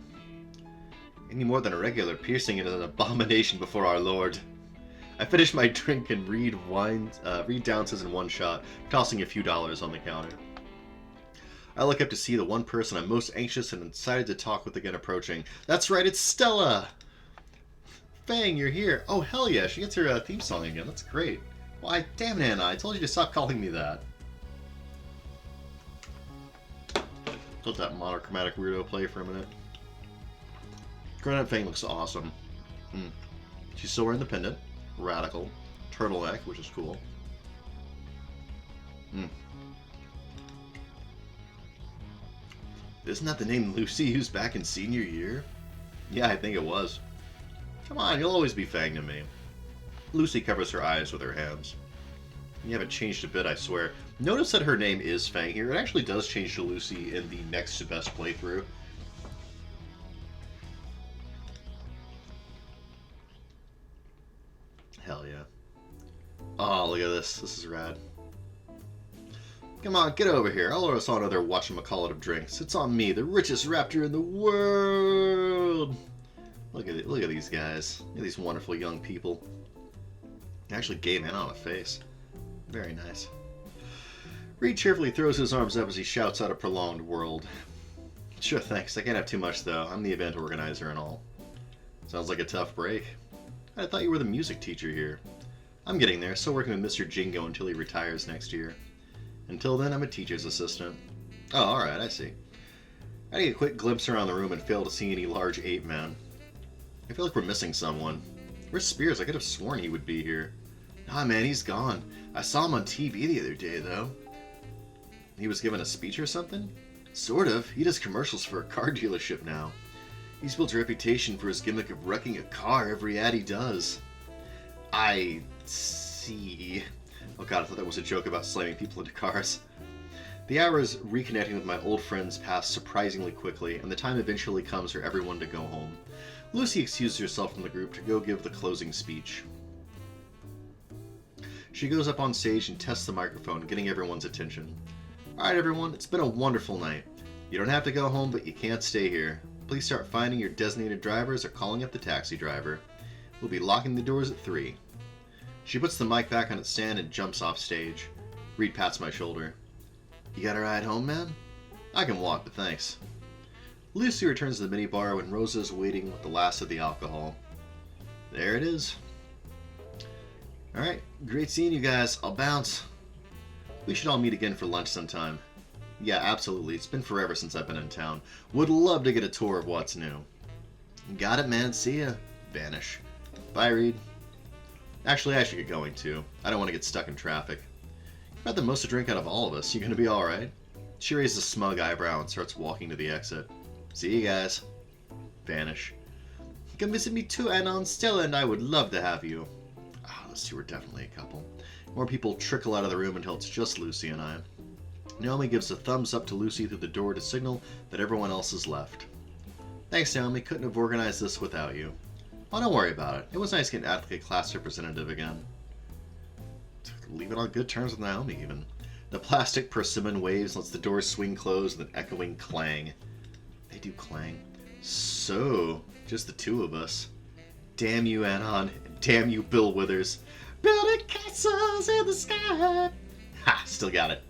Any more than a regular piercing is an abomination before our Lord. I finish my drink and Reed downs his in one shot, tossing a few dollars on the counter. I look up to see the one person I'm most anxious and excited to talk with again approaching. That's right, it's Stella! Fang, you're here. Oh, hell yeah, she gets her theme song again. That's great. Why, damn it, Anna, I told you to stop calling me that. Let that monochromatic weirdo play for a minute. Grown-up Fang looks awesome. She's still wearing the pendant. Radical. Turtleneck, which is cool. Isn't that the name Lucy used back in senior year? Yeah, I think it was. Come on, you'll always be Fang to me. Lucy covers her eyes with her hands. You haven't changed a bit, I swear. Notice that her name is Fang here. It actually does change to Lucy in the next to best playthrough. Hell yeah. Oh, look at this. This is rad. Come on, get over here. I'll order us all another whatchamacallit of drinks. It's on me, the richest raptor in the world. Look at it. Look at these guys. Look at these wonderful young people. Actually, gay man on a face. Very nice. Reed cheerfully throws his arms up as he shouts out a prolonged world. Sure, thanks. I can't have too much, though. I'm the event organizer and all. Sounds like a tough break. I thought you were the music teacher here. I'm getting there, still working with Mr. Jingo until he retires next year. Until then, I'm a teacher's assistant. Oh, alright, I see. I take a quick glimpse around the room and fail to see any large ape man. I feel like we're missing someone. Where's Spears? I could have sworn he would be here. Nah, man, he's gone. I saw him on TV the other day, though. He was giving a speech or something? Sort of. He does commercials for a car dealership now. He's built a reputation for his gimmick of wrecking a car every ad he does. I see. Oh god, I thought that was a joke about slamming people into cars. The hours reconnecting with my old friends pass surprisingly quickly, and the time eventually comes for everyone to go home. Lucy excuses herself from the group to go give the closing speech. She goes up on stage and tests the microphone, getting everyone's attention. Alright everyone, it's been a wonderful night. You don't have to go home, but you can't stay here. Please start finding your designated drivers or calling up the taxi driver. We'll be locking the doors at 3. She puts the mic back on its stand and jumps off stage. Reed pats my shoulder. You got a ride home, man? I can walk, but thanks. Lucy returns to the minibar when Rosa is waiting with the last of the alcohol. There it is. Alright, great seeing you guys. I'll bounce. We should all meet again for lunch sometime. Yeah, absolutely. It's been forever since I've been in town. Would love to get a tour of what's new. Got it, man. See ya. Vanish. Bye, Reed. Actually, I should get going, too. I don't want to get stuck in traffic. You've had the most to drink out of all of us. You gonna be alright? She raises a smug eyebrow and starts walking to the exit. See you guys. Vanish. Come visit me too, Anna and Stella and I would love to have you. Ah, those two are definitely a couple. More people trickle out of the room until it's just Lucy and I. Naomi gives a thumbs up to Lucy through the door to signal that everyone else has left. Thanks, Naomi. Couldn't have organized this without you. Oh, don't worry about it. It was nice getting out like a class representative again. Leave it on good terms with Naomi, even. The plastic persimmon waves lets the doors swing closed with an echoing clang. They do clang. So, just the two of us. Damn you, Anon. Damn you, Bill Withers. Building castles in the sky. Ha! Still got it.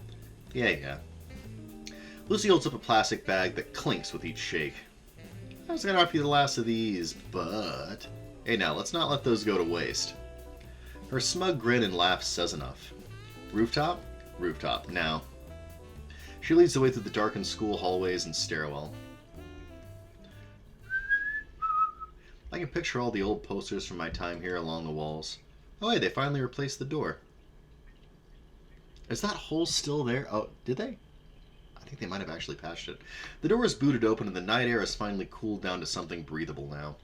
Yeah. Lucy holds up a plastic bag that clinks with each shake. I was gonna offer you the last of these, but... Hey now, let's not let those go to waste. Her smug grin and laugh says enough. Rooftop? Rooftop, now. She leads the way through the darkened school hallways and stairwell. I can picture all the old posters from my time here along the walls. Oh hey, they finally replaced the door. Is that hole still there? Oh, did they? I think they might have actually patched it. The door is booted open and the night air has finally cooled down to something breathable now.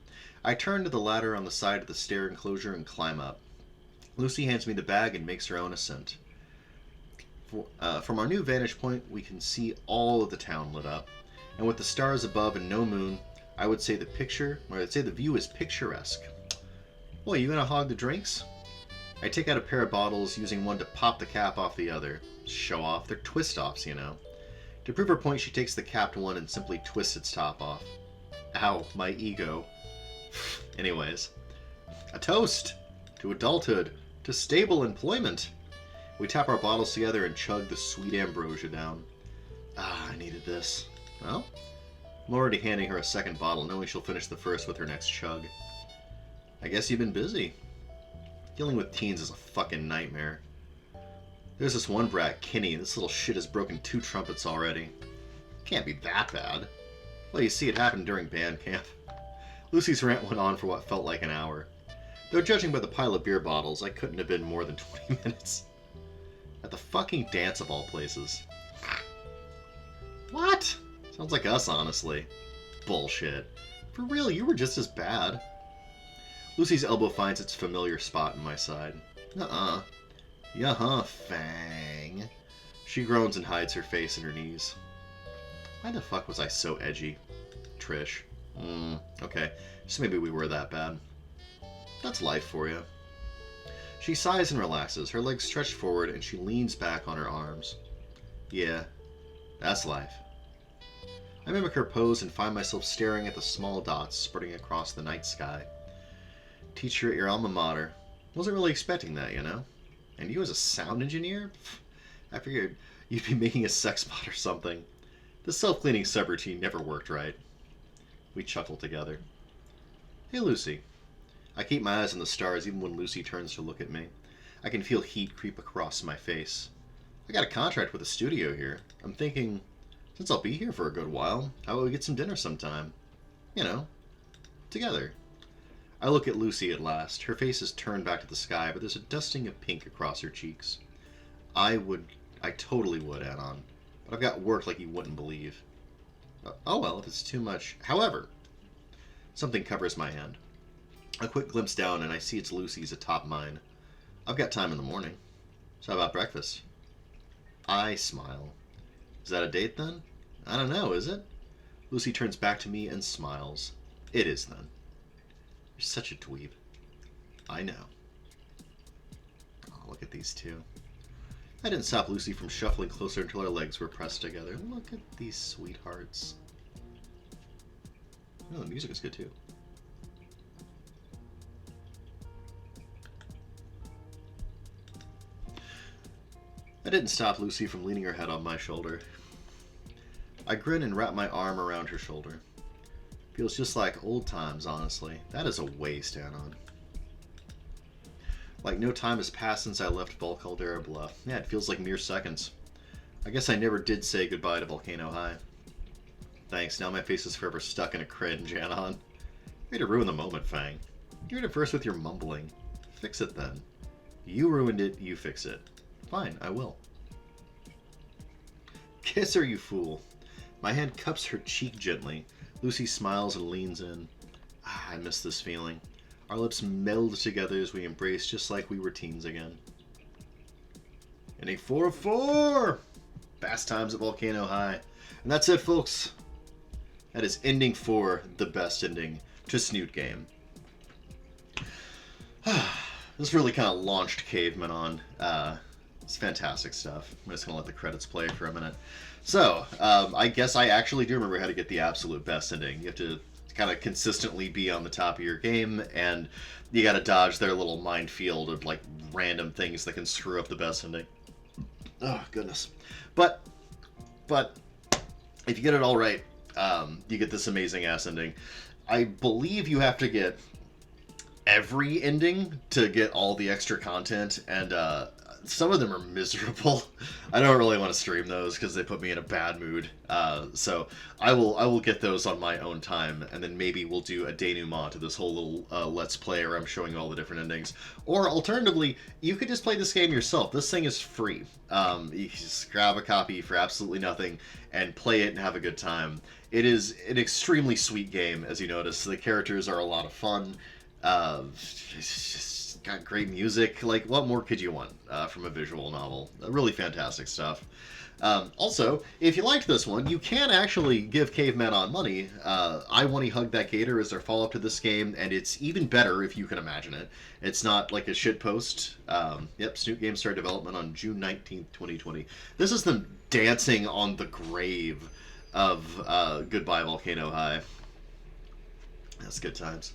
I turn to the ladder on the side of the stair enclosure and climb up. Lucy hands me the bag and makes her own ascent. From our new vantage point, we can see all of the town lit up. And with the stars above and no moon, I would say the view is picturesque. Well, you gonna hog the drinks? I take out a pair of bottles, using one to pop the cap off the other. Show off. They're twist-offs, you know. To prove her point, she takes the capped one and simply twists its top off. Ow, my ego. Anyways. A toast! To adulthood. To stable employment. We tap our bottles together and chug the sweet ambrosia down. Ah, I needed this. Well, I'm already handing her a second bottle, knowing she'll finish the first with her next chug. I guess you've been busy. Dealing with teens is a fucking nightmare. There's this one brat, Kinney. This little shit has broken 2 trumpets already. Can't be that bad. Well, you see, it happened during band camp. Lucy's rant went on for what felt like an hour. Though judging by the pile of beer bottles, I couldn't have been more than 20 minutes. At the fucking dance of all places. What? Sounds like us, honestly. Bullshit. For real, you were just as bad. Lucy's elbow finds its familiar spot in my side. Uh-uh. Yeah-huh, Fang. She groans and hides her face in her knees. Why the fuck was I so edgy? Trish. Okay. So maybe we were that bad. That's life for you. She sighs and relaxes, her legs stretched forward, and she leans back on her arms. Yeah, that's life. I mimic her pose and find myself staring at the small dots spreading across the night sky. Teacher at your alma mater. Wasn't really expecting that, you know? And you as a sound engineer? Pff, I figured you'd be making a sex bot or something. The self-cleaning subroutine never worked right. We chuckle together. Hey, Lucy. I keep my eyes on the stars even when Lucy turns to look at me. I can feel heat creep across my face. I got a contract with a studio here. I'm thinking, since I'll be here for a good while, how about we get some dinner sometime? You know, together. I look at Lucy at last. Her face is turned back to the sky, but there's a dusting of pink across her cheeks. I totally would, Anon. But I've got work like you wouldn't believe. Oh well, if it's too much. However, something covers my hand. A quick glimpse down, and I see it's Lucy's atop mine. I've got time in the morning. So how about breakfast? I smile. Is that a date, then? I don't know, is it? Lucy turns back to me and smiles. It is, then. You're such a dweeb. I know. Oh, look at these two. I didn't stop Lucy from shuffling closer until our legs were pressed together. Look at these sweethearts. Oh, the music is good, too. I didn't stop Lucy from leaning her head on my shoulder. I grin and wrap my arm around her shoulder. Feels just like old times, honestly. That is a waste, Anon. Like no time has passed since I left Caldera Bluff. Yeah, it feels like mere seconds. I guess I never did say goodbye to Volcano High. Thanks, now my face is forever stuck in a cringe, Anon. Way to ruin the moment, Fang. You were first with your mumbling. Fix it then. You ruined it, you fix it. Fine, I will. Kiss her, you fool. My hand cups her cheek gently. Lucy smiles and leans in. I miss this feeling. Our lips meld together as we embrace just like we were teens again. Ending 4 of 4! Fast times at Volcano High. And that's it, folks. That is ending 4, the best ending to Snoot game. This really kind of launched Caveman on. It's fantastic stuff. I'm just going to let the credits play for a minute. So, I guess I actually do remember how to get the absolute best ending. You have to kind of consistently be on the top of your game, and you got to dodge their little minefield of, like, random things that can screw up the best ending. Oh, goodness. But, if you get it all right, you get this amazing-ass ending. I believe you have to get every ending to get all the extra content, and some of them are miserable. I don't really want to stream those because they put me in a bad mood. So I will get those on my own time, and then maybe we'll do a denouement to this whole little Let's Play where I'm showing all the different endings. Or alternatively, you could just play this game yourself. This thing is free. You can just grab a copy for absolutely nothing and play it and have a good time. It is an extremely sweet game, as you notice. The characters are a lot of fun. It's just got great music. Like, what more could you want from a visual novel? Really fantastic stuff. Also, if you liked this one, you can actually give Caveman on money. I Want to Hug That Gator is their follow-up to this game, and it's even better if you can imagine it. It's not like a shitpost. Yep, Snoot Games started development on June 19th, 2020. This is them dancing on the grave of Goodbye Volcano High. That's good times.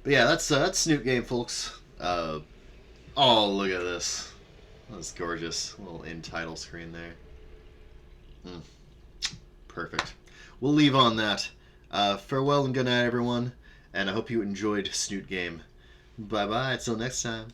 But yeah, that's Snoot Game, folks. Oh, look at this. That's gorgeous. Little end title screen there. Perfect. We'll leave on that. Farewell and good night, everyone. And I hope you enjoyed Snoot Game. Bye-bye. Until next time.